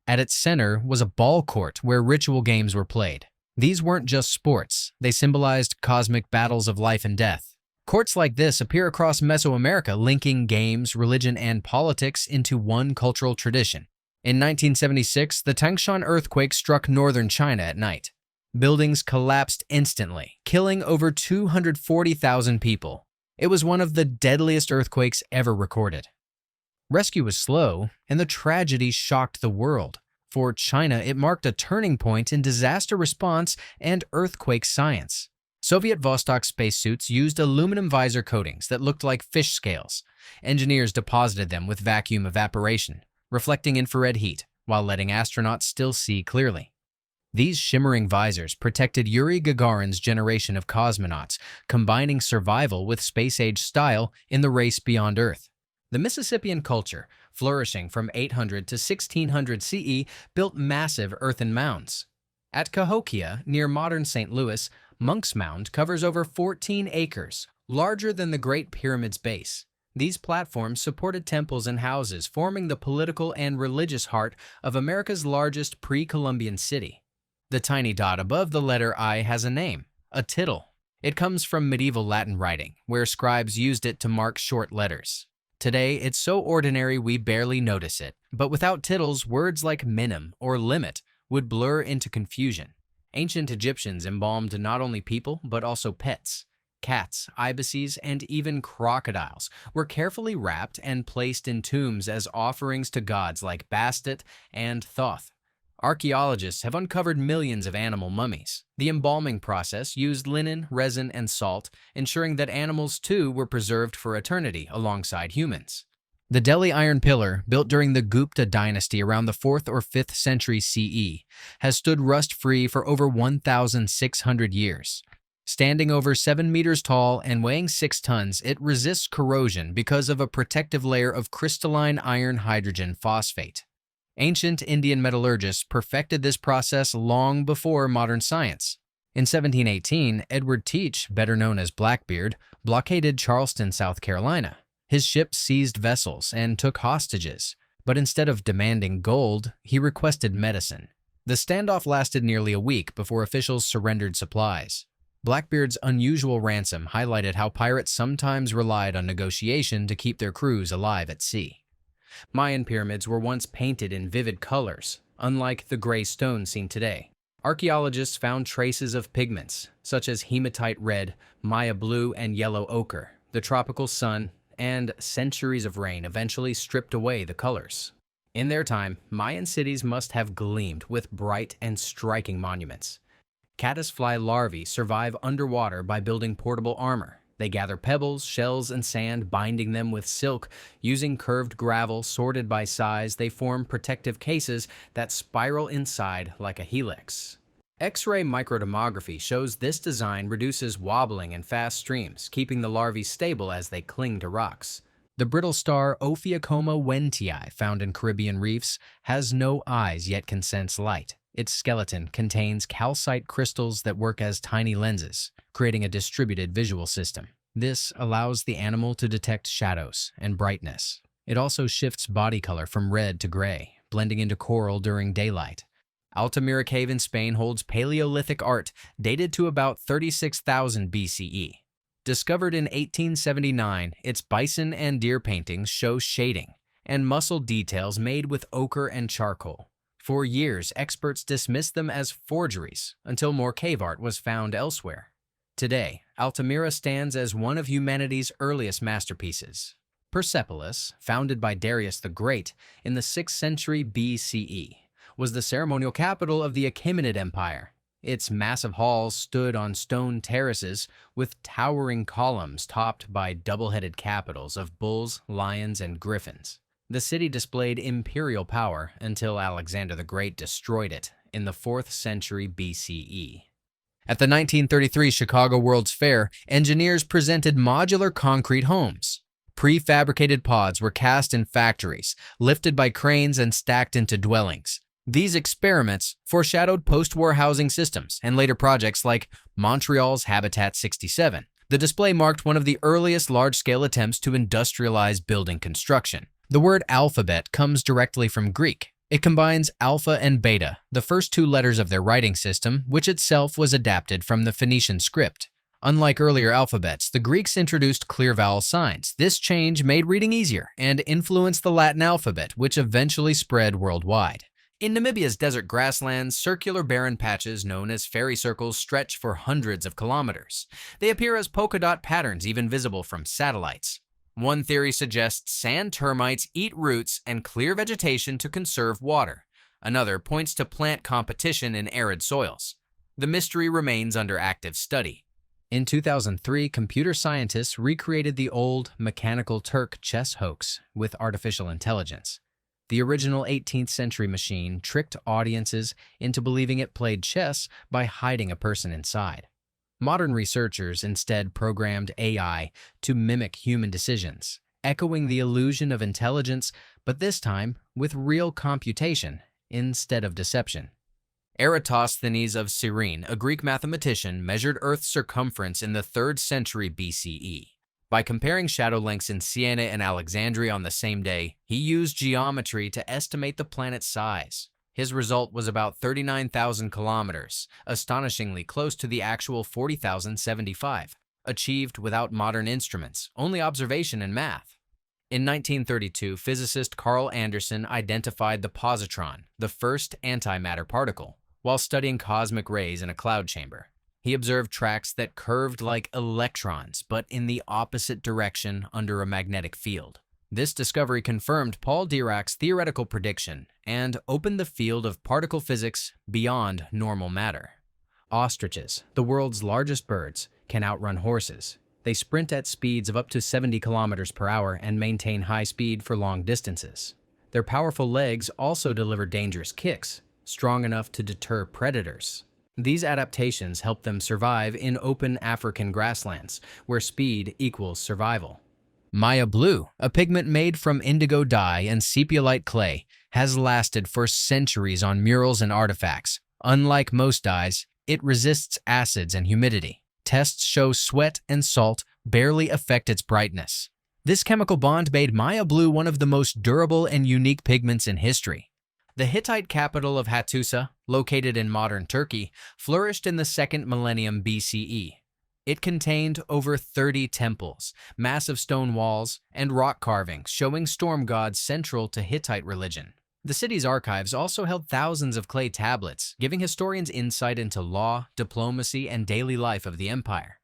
At its center was a ball court where ritual games were played. These weren't just sports, they symbolized cosmic battles of life and death. Courts like this appear across Mesoamerica, linking games, religion, and politics into one cultural tradition. In 1976, the Tangshan earthquake struck northern China at night. Buildings collapsed instantly, killing over 240,000 people. It was one of the deadliest earthquakes ever recorded. Rescue was slow, and the tragedy shocked the world. For China, it marked a turning point in disaster response and earthquake science. Soviet Vostok spacesuits used aluminum visor coatings that looked like fish scales. Engineers deposited them with vacuum evaporation, reflecting infrared heat, while letting astronauts still see clearly. These shimmering visors protected Yuri Gagarin's generation of cosmonauts, combining survival with space-age style in the race beyond Earth. The Mississippian culture, flourishing from 800 to 1600 CE, built massive earthen mounds. At Cahokia, near modern St. Louis, Monk's Mound covers over 14 acres, larger than the Great Pyramid's base. These platforms supported temples and houses, forming the political and religious heart of America's largest pre-Columbian city. The tiny dot above the letter I has a name, a tittle. It comes from medieval Latin writing, where scribes used it to mark short letters. Today, it's so ordinary we barely notice it, but without tittles, words like minim or limit would blur into confusion. Ancient Egyptians embalmed not only people, but also pets. Cats, ibises, and even crocodiles were carefully wrapped and placed in tombs as offerings to gods like Bastet and Thoth. Archaeologists have uncovered millions of animal mummies. The embalming process used linen, resin, and salt, ensuring that animals too were preserved for eternity alongside humans. The Delhi Iron Pillar, built during the Gupta dynasty around the 4th or 5th century CE, has stood rust-free for over 1,600 years. Standing over 7 meters tall and weighing 6 tons, it resists corrosion because of a protective layer of crystalline iron hydrogen phosphate. Ancient Indian metallurgists perfected this process long before modern science. In 1718, Edward Teach, better known as Blackbeard, blockaded Charleston, South Carolina. His ships seized vessels and took hostages, but instead of demanding gold, he requested medicine. The standoff lasted nearly a week before officials surrendered supplies. Blackbeard's unusual ransom highlighted how pirates sometimes relied on negotiation to keep their crews alive at sea. Mayan pyramids were once painted in vivid colors, unlike the gray stone seen today. Archaeologists found traces of pigments, such as hematite red, Maya blue, and yellow ochre. The tropical sun and centuries of rain eventually stripped away the colors. In their time, Mayan cities must have gleamed with bright and striking monuments. Caddisfly larvae survive underwater by building portable armor. They gather pebbles, shells, and sand, binding them with silk. Using curved gravel sorted by size, they form protective cases that spiral inside like a helix. X-ray microtomography shows this design reduces wobbling in fast streams, keeping the larvae stable as they cling to rocks. The brittle star Ophiocoma wentii, found in Caribbean reefs, has no eyes yet can sense light. Its skeleton contains calcite crystals that work as tiny lenses, creating a distributed visual system. This allows the animal to detect shadows and brightness. It also shifts body color from red to gray, blending into coral during daylight. Altamira Cave in Spain holds Paleolithic art dated to about 36,000 BCE. Discovered in 1879, its bison and deer paintings show shading and muscle details made with ochre and charcoal. For years, experts dismissed them as forgeries until more cave art was found elsewhere. Today, Altamira stands as one of humanity's earliest masterpieces. Persepolis, founded by Darius the Great in the 6th century BCE, was the ceremonial capital of the Achaemenid Empire. Its massive halls stood on stone terraces with towering columns topped by double-headed capitals of bulls, lions, and griffins. The city displayed imperial power until Alexander the Great destroyed it in the 4th century BCE. At the 1933 Chicago World's Fair, engineers presented modular concrete homes. Prefabricated pods were cast in factories, lifted by cranes and stacked into dwellings. These experiments foreshadowed post-war housing systems and later projects like Montreal's Habitat 67. The display marked one of the earliest large-scale attempts to industrialize building construction. The word alphabet comes directly from Greek. It combines alpha and beta, the first 2 letters of their writing system, which itself was adapted from the Phoenician script. Unlike earlier alphabets, the Greeks introduced clear vowel signs. This change made reading easier and influenced the Latin alphabet, which eventually spread worldwide. In Namibia's desert grasslands, circular barren patches known as fairy circles stretch for hundreds of kilometers. They appear as polka dot patterns even visible from satellites. One theory suggests sand termites eat roots and clear vegetation to conserve water. Another points to plant competition in arid soils. The mystery remains under active study. In 2003, computer scientists recreated the old mechanical Turk chess hoax with artificial intelligence. The original 18th century machine tricked audiences into believing it played chess by hiding a person inside. Modern researchers instead programmed AI to mimic human decisions, echoing the illusion of intelligence, but this time with real computation instead of deception. Eratosthenes of Cyrene, a Greek mathematician, measured Earth's circumference in the 3rd century BCE. By comparing shadow lengths in Siena and Alexandria on the same day, he used geometry to estimate the planet's size. His result was about 39,000 kilometers, astonishingly close to the actual 40,075, achieved without modern instruments, only observation and math. In 1932, physicist Carl Anderson identified the positron, the first antimatter particle, while studying cosmic rays in a cloud chamber. He observed tracks that curved like electrons, but in the opposite direction under a magnetic field. This discovery confirmed Paul Dirac's theoretical prediction and opened the field of particle physics beyond normal matter. Ostriches, the world's largest birds, can outrun horses. They sprint at speeds of up to 70 kilometers per hour and maintain high speed for long distances. Their powerful legs also deliver dangerous kicks, strong enough to deter predators. These adaptations help them survive in open African grasslands, where speed equals survival. Maya blue, a pigment made from indigo dye and sepia-light clay, has lasted for centuries on murals and artifacts. Unlike most dyes, it resists acids and humidity. Tests show sweat and salt barely affect its brightness. This chemical bond made Maya blue one of the most durable and unique pigments in history. The Hittite capital of Hattusa, located in modern Turkey, flourished in the 2nd millennium BCE. It contained over 30 temples, massive stone walls, and rock carvings showing storm gods central to Hittite religion. The city's archives also held thousands of clay tablets, giving historians insight into law, diplomacy, and daily life of the empire.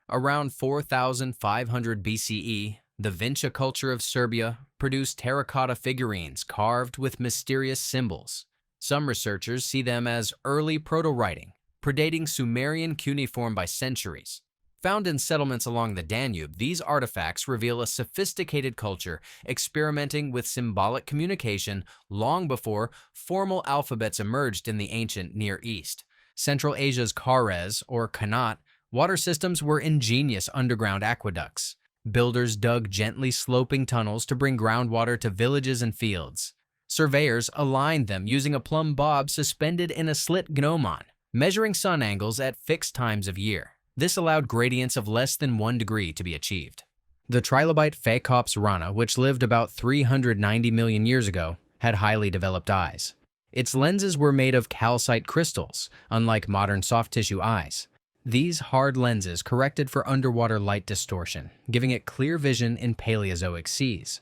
Around 4,500 BCE, the Vinča culture of Serbia produced terracotta figurines carved with mysterious symbols. Some researchers see them as early proto-writing, predating Sumerian cuneiform by centuries. Found in settlements along the Danube, these artifacts reveal a sophisticated culture experimenting with symbolic communication long before formal alphabets emerged in the ancient Near East. Central Asia's Khares, or Qanat, water systems were ingenious underground aqueducts. Builders dug gently sloping tunnels to bring groundwater to villages and fields. Surveyors aligned them using a plumb bob suspended in a slit gnomon, measuring sun angles at fixed times of year. This allowed gradients of less than 1 degree to be achieved. The trilobite Phacops rana, which lived about 390 million years ago, had highly developed eyes. Its lenses were made of calcite crystals, unlike modern soft tissue eyes. These hard lenses corrected for underwater light distortion, giving it clear vision in Paleozoic seas.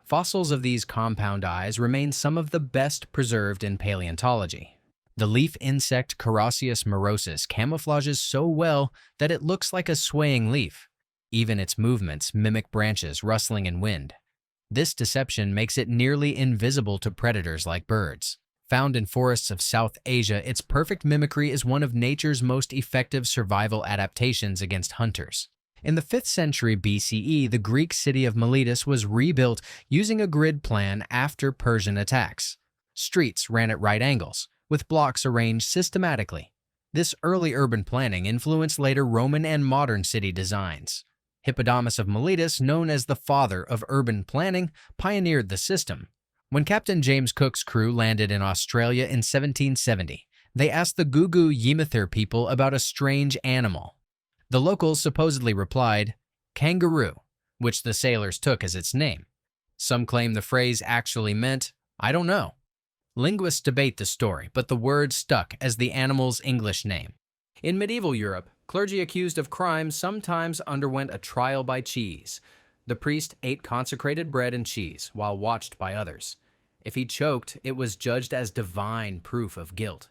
Fossils of these compound eyes remain some of the best preserved in paleontology. The leaf insect Curiosities morosus camouflages so well that it looks like a swaying leaf. Even its movements mimic branches rustling in wind. This deception makes it nearly invisible to predators like birds. Found in forests of South Asia, its perfect mimicry is one of nature's most effective survival adaptations against hunters. In the 5th century BCE, the Greek city of Miletus was rebuilt using a grid plan after Persian attacks. Streets ran at right angles, with blocks arranged systematically. This early urban planning influenced later Roman and modern city designs. Hippodamus of Miletus, known as the father of urban planning, pioneered the system. When Captain James Cook's crew landed in Australia in 1770, they asked the Gugu Yimithir people about a strange animal. The locals supposedly replied, kangaroo, which the sailors took as its name. Some claim the phrase actually meant, I don't know. Linguists debate the story, but the word stuck as the animal's English name. In medieval Europe, clergy accused of crimes sometimes underwent a trial by cheese. The priest ate consecrated bread and cheese while watched by others. If he choked, it was judged as divine proof of guilt.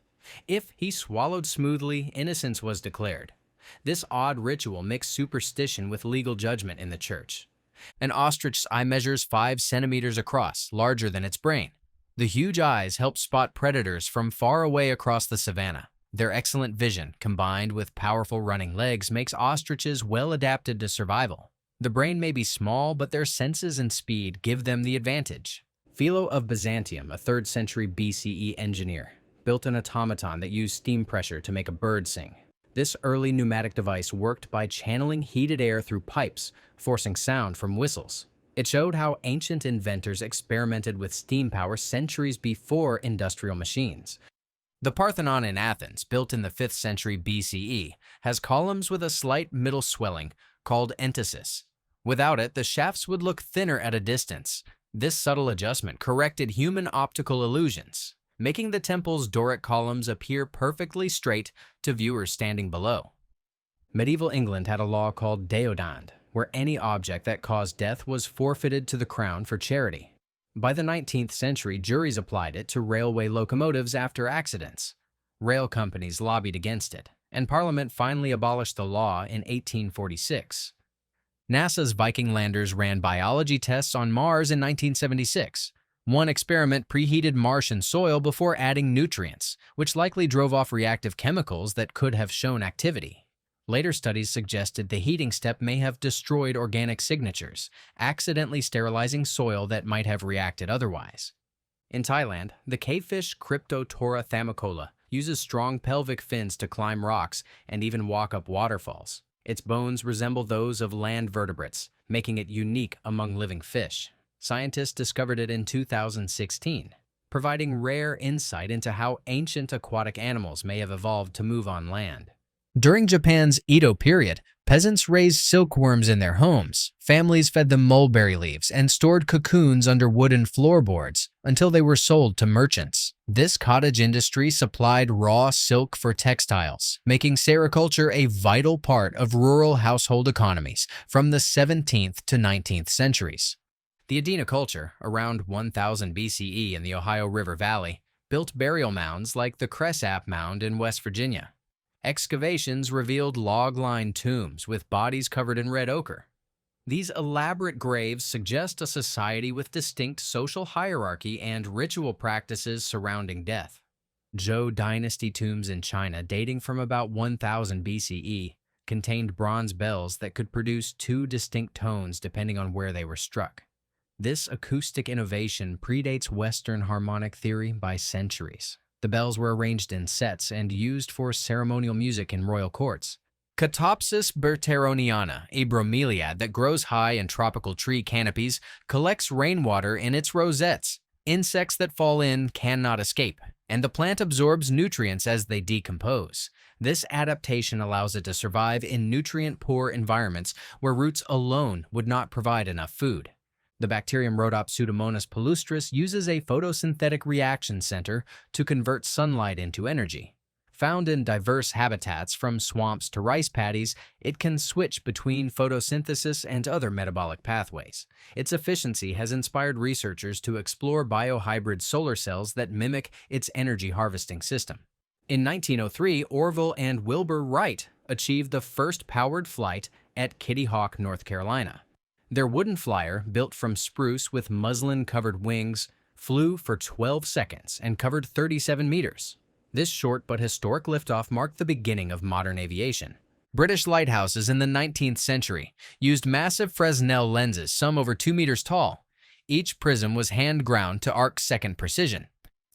If he swallowed smoothly, innocence was declared. This odd ritual mixed superstition with legal judgment in the church. An ostrich's eye measures 5 centimeters across, larger than its brain. The huge eyes help spot predators from far away across the savanna. Their excellent vision, combined with powerful running legs, makes ostriches well adapted to survival. The brain may be small, but their senses and speed give them the advantage. Philo of Byzantium, a 3rd century BCE engineer, built an automaton that used steam pressure to make a bird sing. This early pneumatic device worked by channeling heated air through pipes, forcing sound from whistles. It showed how ancient inventors experimented with steam power centuries before industrial machines. The Parthenon in Athens, built in the 5th century BCE, has columns with a slight middle swelling called entasis. Without it, the shafts would look thinner at a distance. This subtle adjustment corrected human optical illusions, making the temple's Doric columns appear perfectly straight to viewers standing below. Medieval England had a law called deodand, where any object that caused death was forfeited to the crown for charity. By the 19th century, juries applied it to railway locomotives after accidents. Rail companies lobbied against it, and Parliament finally abolished the law in 1846. NASA's Viking landers ran biology tests on Mars in 1976. One experiment preheated Martian soil before adding nutrients, which likely drove off reactive chemicals that could have shown activity. Later studies suggested the heating step may have destroyed organic signatures, accidentally sterilizing soil that might have reacted otherwise. In Thailand, the cavefish Cryptotora thamicola uses strong pelvic fins to climb rocks and even walk up waterfalls. Its bones resemble those of land vertebrates, making it unique among living fish. Scientists discovered it in 2016, providing rare insight into how ancient aquatic animals may have evolved to move on land. During Japan's Edo period, peasants raised silkworms in their homes. Families fed them mulberry leaves and stored cocoons under wooden floorboards until they were sold to merchants. This cottage industry supplied raw silk for textiles, making sericulture a vital part of rural household economies from the 17th to 19th centuries. The Adena culture, around 1000 BCE in the Ohio River Valley, built burial mounds like the Cresap Mound in West Virginia. Excavations revealed log-lined tombs with bodies covered in red ochre. These elaborate graves suggest a society with distinct social hierarchy and ritual practices surrounding death. Zhou dynasty tombs in China, dating from about 1000 BCE, contained bronze bells that could produce two distinct tones depending on where they were struck. This acoustic innovation predates Western harmonic theory by centuries. The bells were arranged in sets and used for ceremonial music in royal courts. Catopsis berteroniana, a bromeliad that grows high in tropical tree canopies, collects rainwater in its rosettes. Insects that fall in cannot escape, and the plant absorbs nutrients as they decompose. This adaptation allows it to survive in nutrient-poor environments where roots alone would not provide enough food. The bacterium Rhodopseudomonas palustris uses a photosynthetic reaction center to convert sunlight into energy. Found in diverse habitats from swamps to rice paddies, it can switch between photosynthesis and other metabolic pathways. Its efficiency has inspired researchers to explore biohybrid solar cells that mimic its energy harvesting system. In 1903, Orville and Wilbur Wright achieved the first powered flight at Kitty Hawk, North Carolina. Their wooden flyer, built from spruce with muslin-covered wings, flew for 12 seconds and covered 37 meters. This short but historic liftoff marked the beginning of modern aviation. British lighthouses in the 19th century used massive Fresnel lenses, some over 2 meters tall. Each prism was hand-ground to arc-second precision.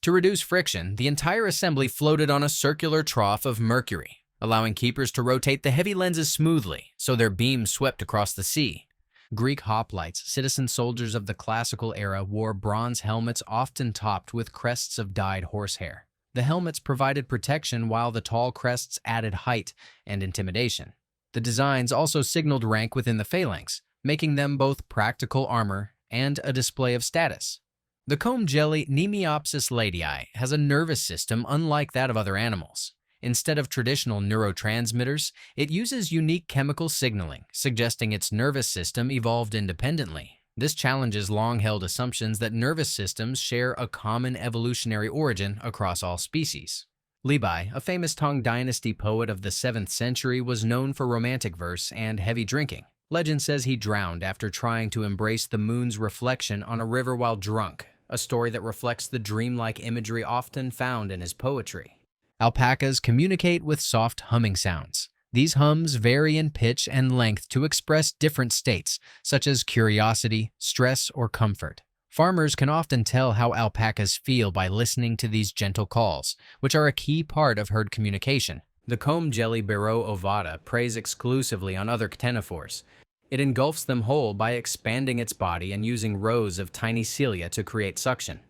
To reduce friction, the entire assembly floated on a circular trough of mercury, allowing keepers to rotate the heavy lenses smoothly so their beams swept across the sea. Greek hoplites, citizen soldiers of the classical era, wore bronze helmets often topped with crests of dyed horsehair. The helmets provided protection while the tall crests added height and intimidation. The designs also signaled rank within the phalanx, making them both practical armor and a display of status. The comb jelly Nemeopsis ladii has a nervous system unlike that of other animals. Instead of traditional neurotransmitters, it uses unique chemical signaling, suggesting its nervous system evolved independently. This challenges long-held assumptions that nervous systems share a common evolutionary origin across all species. Libai, a famous Tang Dynasty poet of the 7th century, was known for romantic verse and heavy drinking. Legend says he drowned after trying to embrace the moon's reflection on a river while drunk, a story that reflects the dreamlike imagery often found in his poetry. Alpacas communicate with soft humming sounds. These hums vary in pitch and length to express different states, such as curiosity, stress, or comfort. Farmers can often tell how alpacas feel by listening to these gentle calls, which are a key part of herd communication. The comb jelly Biro ovata preys exclusively on other ctenophores. It engulfs them whole by expanding its body and using rows of tiny cilia to create suction.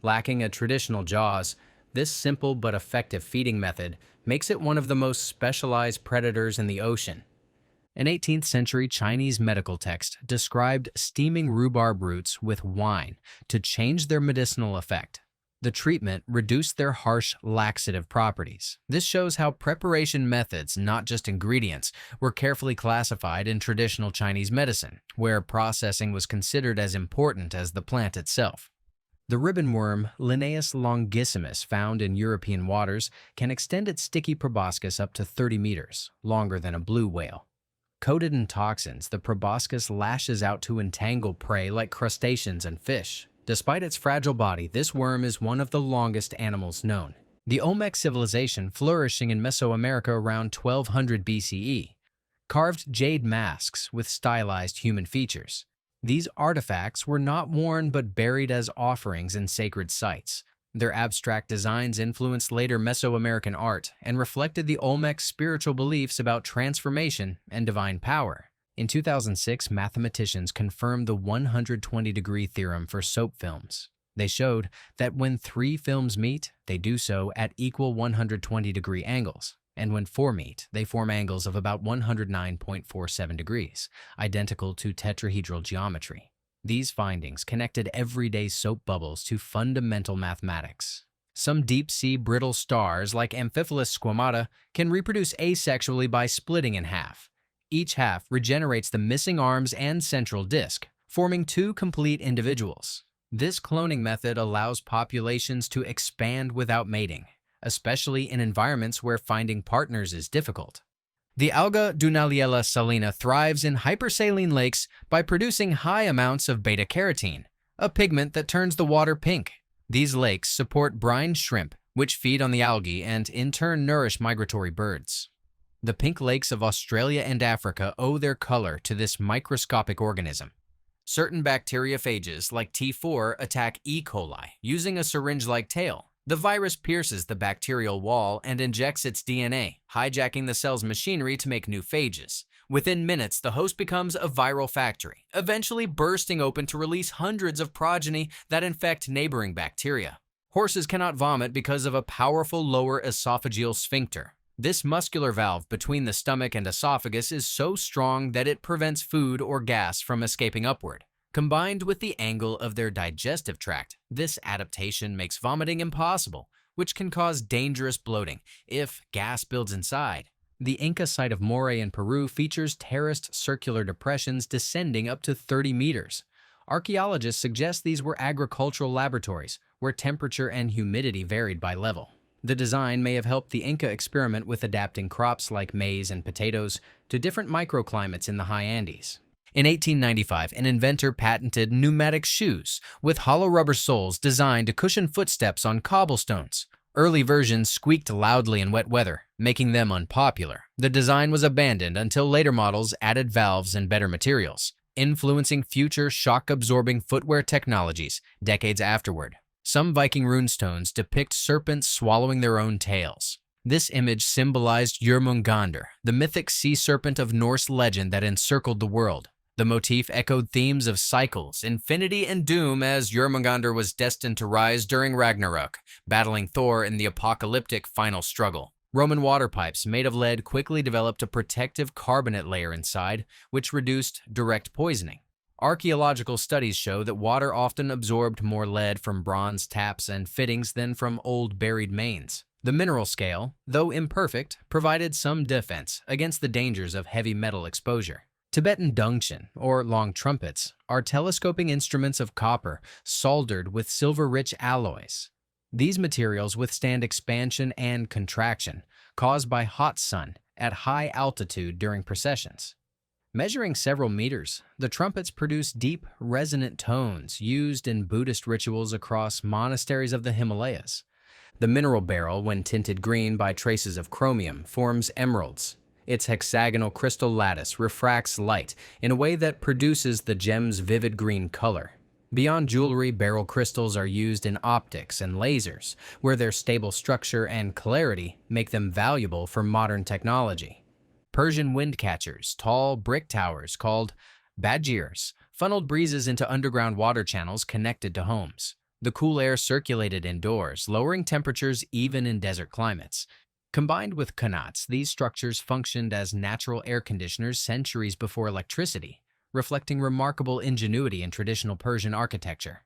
Lacking a traditional jaws, this simple but effective feeding method makes it one of the most specialized predators in the ocean. An 18th century Chinese medical text described steaming rhubarb roots with wine to change their medicinal effect. The treatment reduced their harsh laxative properties. This shows how preparation methods, not just ingredients, were carefully classified in traditional Chinese medicine, where processing was considered as important as the plant itself. The ribbon worm Linnaeus longissimus, found in European waters, can extend its sticky proboscis up to 30 meters, longer than a blue whale. Coated in toxins, the proboscis lashes out to entangle prey like crustaceans and fish. Despite its fragile body, this worm is one of the longest animals known. The Olmec civilization, flourishing in Mesoamerica around 1200 BCE, carved jade masks with stylized human features. These artifacts were not worn but buried as offerings in sacred sites. Their abstract designs influenced later Mesoamerican art and reflected the Olmec spiritual beliefs about transformation and divine power. In 2006, mathematicians confirmed the 120-degree theorem for soap films. They showed that when 3 films meet, they do so at equal 120-degree angles, and when 4 meet, they form angles of about 109.47 degrees, identical to tetrahedral geometry. These findings connected everyday soap bubbles to fundamental mathematics. Some deep-sea brittle stars, like Amphiphilus squamata, can reproduce asexually by splitting in half. Each half regenerates the missing arms and central disc, forming 2 complete individuals. This cloning method allows populations to expand without mating, especially in environments where finding partners is difficult. The alga Dunaliella salina thrives in hypersaline lakes by producing high amounts of beta-carotene, a pigment that turns the water pink. These lakes support brine shrimp, which feed on the algae and in turn nourish migratory birds. The pink lakes of Australia and Africa owe their color to this microscopic organism. Certain bacteriophages, like T4, attack E. coli using a syringe-like tail. The virus pierces the bacterial wall and injects its DNA, hijacking the cell's machinery to make new phages. Within minutes, the host becomes a viral factory, eventually bursting open to release hundreds of progeny that infect neighboring bacteria. Horses cannot vomit because of a powerful lower esophageal sphincter. This muscular valve between the stomach and esophagus is so strong that it prevents food or gas from escaping upward. Combined with the angle of their digestive tract, this adaptation makes vomiting impossible, which can cause dangerous bloating if gas builds inside. The Inca site of Moray in Peru features terraced circular depressions descending up to 30 meters. Archaeologists suggest these were agricultural laboratories where temperature and humidity varied by level. The design may have helped the Inca experiment with adapting crops like maize and potatoes to different microclimates in the high Andes. In 1895, an inventor patented pneumatic shoes with hollow rubber soles designed to cushion footsteps on cobblestones. Early versions squeaked loudly in wet weather, making them unpopular. The design was abandoned until later models added valves and better materials, influencing future shock-absorbing footwear technologies decades afterward. Some Viking runestones depict serpents swallowing their own tails. This image symbolized Jörmungandr, the mythic sea serpent of Norse legend that encircled the world. The motif echoed themes of cycles, infinity, and doom as Jörmungandr was destined to rise during Ragnarok, battling Thor in the apocalyptic final struggle. Roman water pipes made of lead quickly developed a protective carbonate layer inside, which reduced direct poisoning. Archaeological studies show that water often absorbed more lead from bronze taps and fittings than from old buried mains. The mineral scale, though imperfect, provided some defense against the dangers of heavy metal exposure. Tibetan dungchen, or long trumpets, are telescoping instruments of copper soldered with silver-rich alloys. These materials withstand expansion and contraction caused by hot sun at high altitude during processions. Measuring several meters, the trumpets produce deep, resonant tones used in Buddhist rituals across monasteries of the Himalayas. The mineral beryl, when tinted green by traces of chromium, forms emeralds. Its hexagonal crystal lattice refracts light in a way that produces the gem's vivid green color. Beyond jewelry, beryl crystals are used in optics and lasers, where their stable structure and clarity make them valuable for modern technology. Persian wind catchers, tall brick towers called badgirs, funneled breezes into underground water channels connected to homes. The cool air circulated indoors, lowering temperatures even in desert climates. Combined with qanats, these structures functioned as natural air conditioners centuries before electricity, reflecting remarkable ingenuity in traditional Persian architecture.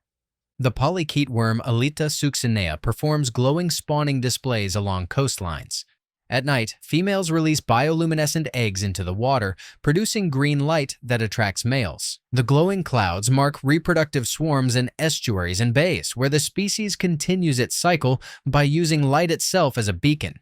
The polychaete worm Alita succinea performs glowing spawning displays along coastlines. At night, females release bioluminescent eggs into the water, producing green light that attracts males. The glowing clouds mark reproductive swarms in estuaries and bays, where the species continues its cycle by using light itself as a beacon.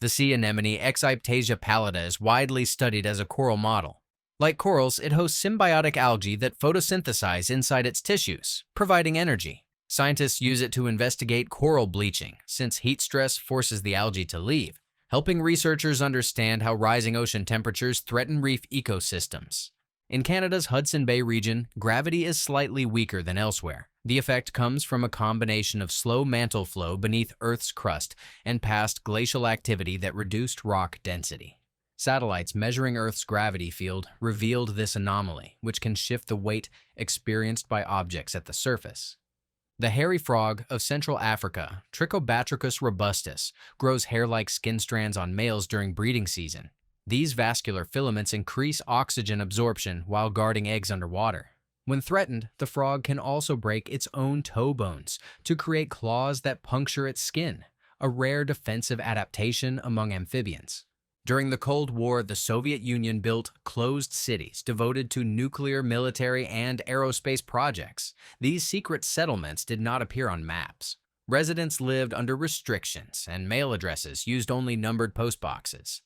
The sea anemone Exiptasia pallida is widely studied as a coral model. Like corals, it hosts symbiotic algae that photosynthesize inside its tissues, providing energy. Scientists use it to investigate coral bleaching, since heat stress forces the algae to leave, helping researchers understand how rising ocean temperatures threaten reef ecosystems. In Canada's Hudson Bay region, gravity is slightly weaker than elsewhere. The effect comes from a combination of slow mantle flow beneath Earth's crust and past glacial activity that reduced rock density. Satellites measuring Earth's gravity field revealed this anomaly, which can shift the weight experienced by objects at the surface. The hairy frog of Central Africa, Trichobatrachus robustus, grows hair-like skin strands on males during breeding season. These vascular filaments increase oxygen absorption while guarding eggs underwater. When threatened, the frog can also break its own toe bones to create claws that puncture its skin, a rare defensive adaptation among amphibians. During the Cold War, the Soviet Union built closed cities devoted to nuclear, military, and aerospace projects. These secret settlements did not appear on maps. Residents lived under restrictions, and mail addresses used only numbered postboxes.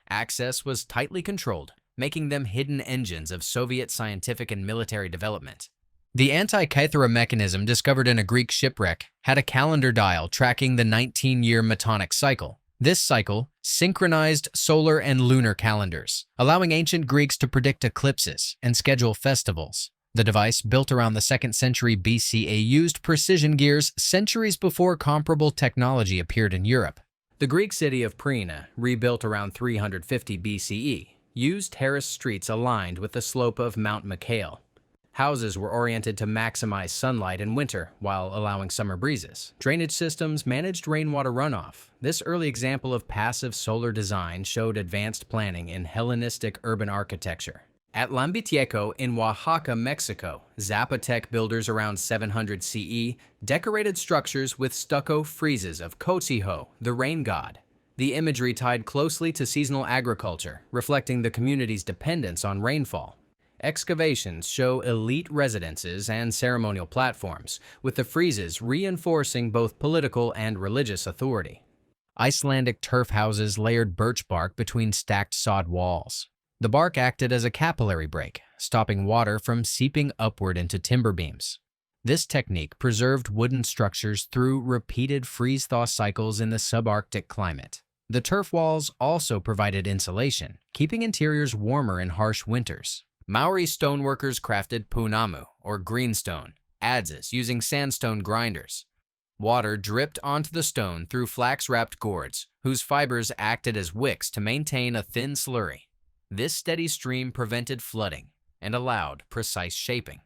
Access was tightly controlled, making them hidden engines of Soviet scientific and military development. The Antikythera mechanism discovered in a Greek shipwreck had a calendar dial tracking the 19-year Metonic cycle. This cycle synchronized solar and lunar calendars, allowing ancient Greeks to predict eclipses and schedule festivals. The device, built around the 2nd century BCE, used precision gears centuries before comparable technology appeared in Europe. The Greek city of Priene, rebuilt around 350 BCE, used terraced streets aligned with the slope of Mount Mycale. Houses were oriented to maximize sunlight in winter while allowing summer breezes. Drainage systems managed rainwater runoff. This early example of passive solar design showed advanced planning in Hellenistic urban architecture. At Lambitieco in Oaxaca, Mexico, Zapotec builders around 700 CE decorated structures with stucco friezes of Cotzijo, the rain god. The imagery tied closely to seasonal agriculture, reflecting the community's dependence on rainfall. Excavations show elite residences and ceremonial platforms, with the friezes reinforcing both political and religious authority. Icelandic turf houses layered birch bark between stacked sod walls. The bark acted as a capillary break, stopping water from seeping upward into timber beams. This technique preserved wooden structures through repeated freeze-thaw cycles in the subarctic climate. The turf walls also provided insulation, keeping interiors warmer in harsh winters. Maori stoneworkers crafted punamu, or greenstone, adzes using sandstone grinders. Water dripped onto the stone through flax-wrapped gourds, whose fibers acted as wicks to maintain a thin slurry. This steady stream prevented flooding and allowed precise shaping.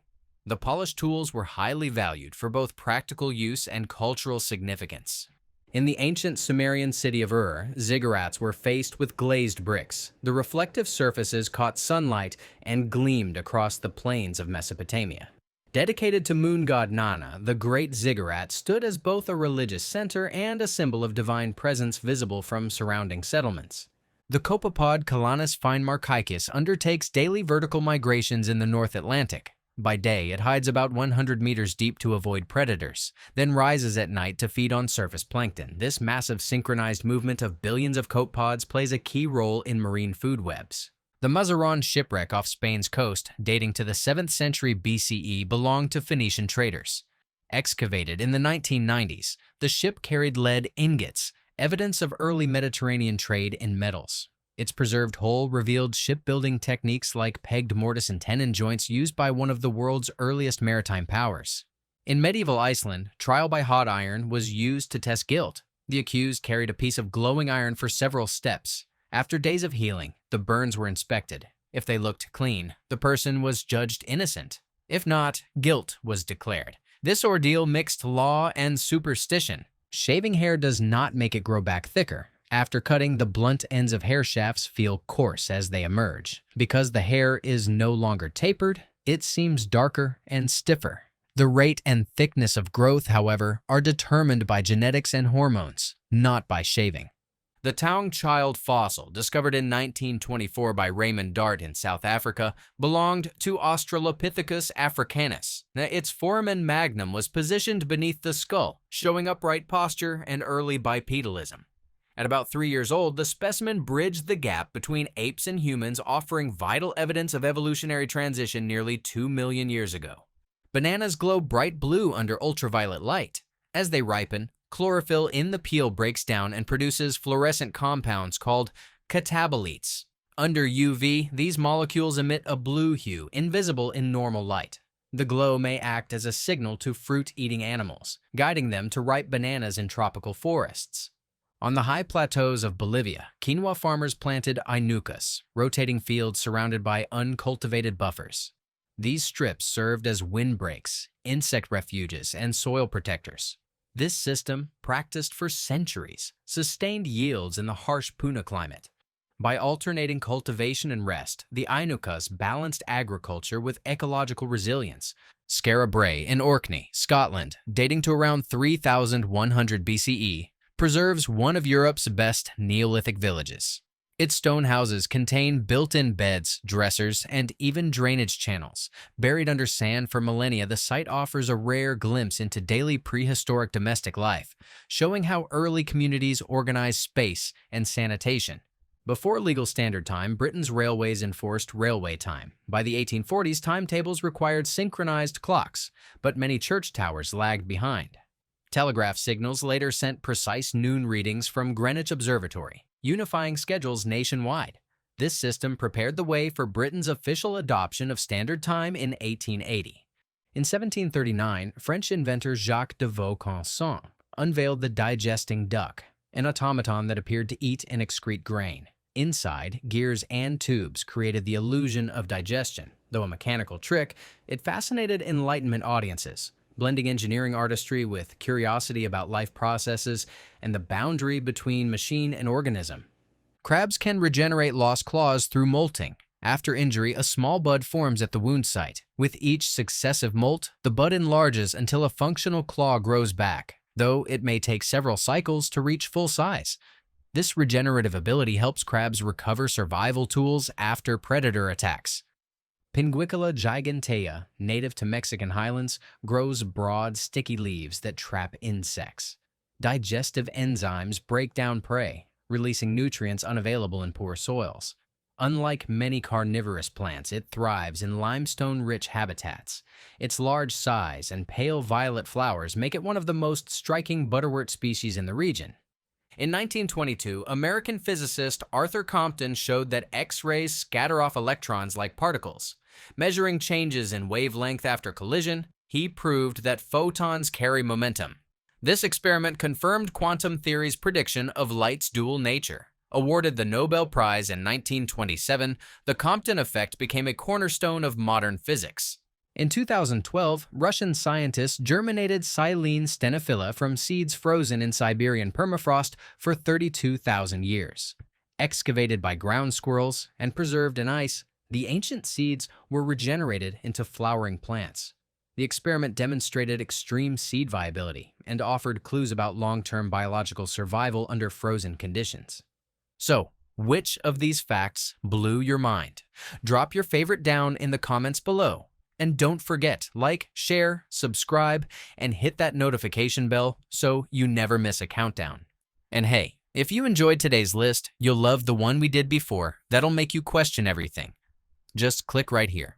The polished tools were highly valued for both practical use and cultural significance. In the ancient Sumerian city of Ur, ziggurats were faced with glazed bricks. The reflective surfaces caught sunlight and gleamed across the plains of Mesopotamia. Dedicated to moon god Nana, the great ziggurat stood as both a religious center and a symbol of divine presence visible from surrounding settlements. The copepod Calanus finemarcaicus undertakes daily vertical migrations in the North Atlantic. By day, it hides about 100 meters deep to avoid predators, then rises at night to feed on surface plankton. This massive synchronized movement of billions of copepods plays a key role in marine food webs. The Mazaron shipwreck off Spain's coast, dating to the 7th century BCE, belonged to Phoenician traders. Excavated in the 1990s, the ship carried lead ingots, evidence of early Mediterranean trade in metals. Its preserved hull revealed shipbuilding techniques like pegged mortise and tenon joints used by one of the world's earliest maritime powers. In medieval Iceland, trial by hot iron was used to test guilt. The accused carried a piece of glowing iron for several steps. After days of healing, the burns were inspected. If they looked clean, the person was judged innocent. If not, guilt was declared. This ordeal mixed law and superstition. Shaving hair does not make it grow back thicker. After cutting, the blunt ends of hair shafts feel coarse as they emerge. Because the hair is no longer tapered, it seems darker and stiffer. The rate and thickness of growth, however, are determined by genetics and hormones, not by shaving. The Taung child fossil, discovered in 1924 by Raymond Dart in South Africa, belonged to Australopithecus africanus. Its foramen magnum was positioned beneath the skull, showing upright posture and early bipedalism. At about 3 years old, the specimen bridged the gap between apes and humans, offering vital evidence of evolutionary transition nearly 2 million years ago. Bananas glow bright blue under ultraviolet light. As they ripen, chlorophyll in the peel breaks down and produces fluorescent compounds called catabolites. Under UV, these molecules emit a blue hue, invisible in normal light. The glow may act as a signal to fruit-eating animals, guiding them to ripe bananas in tropical forests. On the high plateaus of Bolivia, quinoa farmers planted inucas, rotating fields surrounded by uncultivated buffers. These strips served as windbreaks, insect refuges, and soil protectors. This system, practiced for centuries, sustained yields in the harsh Puna climate. By alternating cultivation and rest, the inucas balanced agriculture with ecological resilience. Skara Brae in Orkney, Scotland, dating to around 3100 BCE, preserves one of Europe's best Neolithic villages. Its stone houses contain built-in beds, dressers, and even drainage channels. Buried under sand for millennia, the site offers a rare glimpse into daily prehistoric domestic life, showing how early communities organized space and sanitation. Before legal standard time, Britain's railways enforced railway time. By the 1840s, timetables required synchronized clocks, but many church towers lagged behind. Telegraph signals later sent precise noon readings from Greenwich Observatory, unifying schedules nationwide. This system prepared the way for Britain's official adoption of standard time in 1880. In 1739, French inventor Jacques de Vaucanson unveiled the digesting duck, an automaton that appeared to eat and excrete grain. Inside, gears and tubes created the illusion of digestion. Though a mechanical trick, it fascinated Enlightenment audiences, blending engineering artistry with curiosity about life processes and the boundary between machine and organism. Crabs can regenerate lost claws through molting. After injury, a small bud forms at the wound site. With each successive molt, the bud enlarges until a functional claw grows back, though it may take several cycles to reach full size. This regenerative ability helps crabs recover survival tools after predator attacks. Pinguicula gigantea, native to Mexican highlands, grows broad, sticky leaves that trap insects. Digestive enzymes break down prey, releasing nutrients unavailable in poor soils. Unlike many carnivorous plants, it thrives in limestone-rich habitats. Its large size and pale violet flowers make it one of the most striking butterwort species in the region. In 1922, American physicist Arthur Compton showed that X-rays scatter off electrons like particles. Measuring changes in wavelength after collision, he proved that photons carry momentum. This experiment confirmed quantum theory's prediction of light's dual nature. Awarded the Nobel Prize in 1927, the Compton effect became a cornerstone of modern physics. In 2012, Russian scientists germinated Silene stenophylla from seeds frozen in Siberian permafrost for 32,000 years. Excavated by ground squirrels and preserved in ice, the ancient seeds were regenerated into flowering plants. The experiment demonstrated extreme seed viability and offered clues about long-term biological survival under frozen conditions. So, which of these facts blew your mind? Drop your favorite down in the comments below. And don't forget, like, share, subscribe, and hit that notification bell so you never miss a countdown. And hey, if you enjoyed today's list, you'll love the one we did before that'll make you question everything. Just click right here.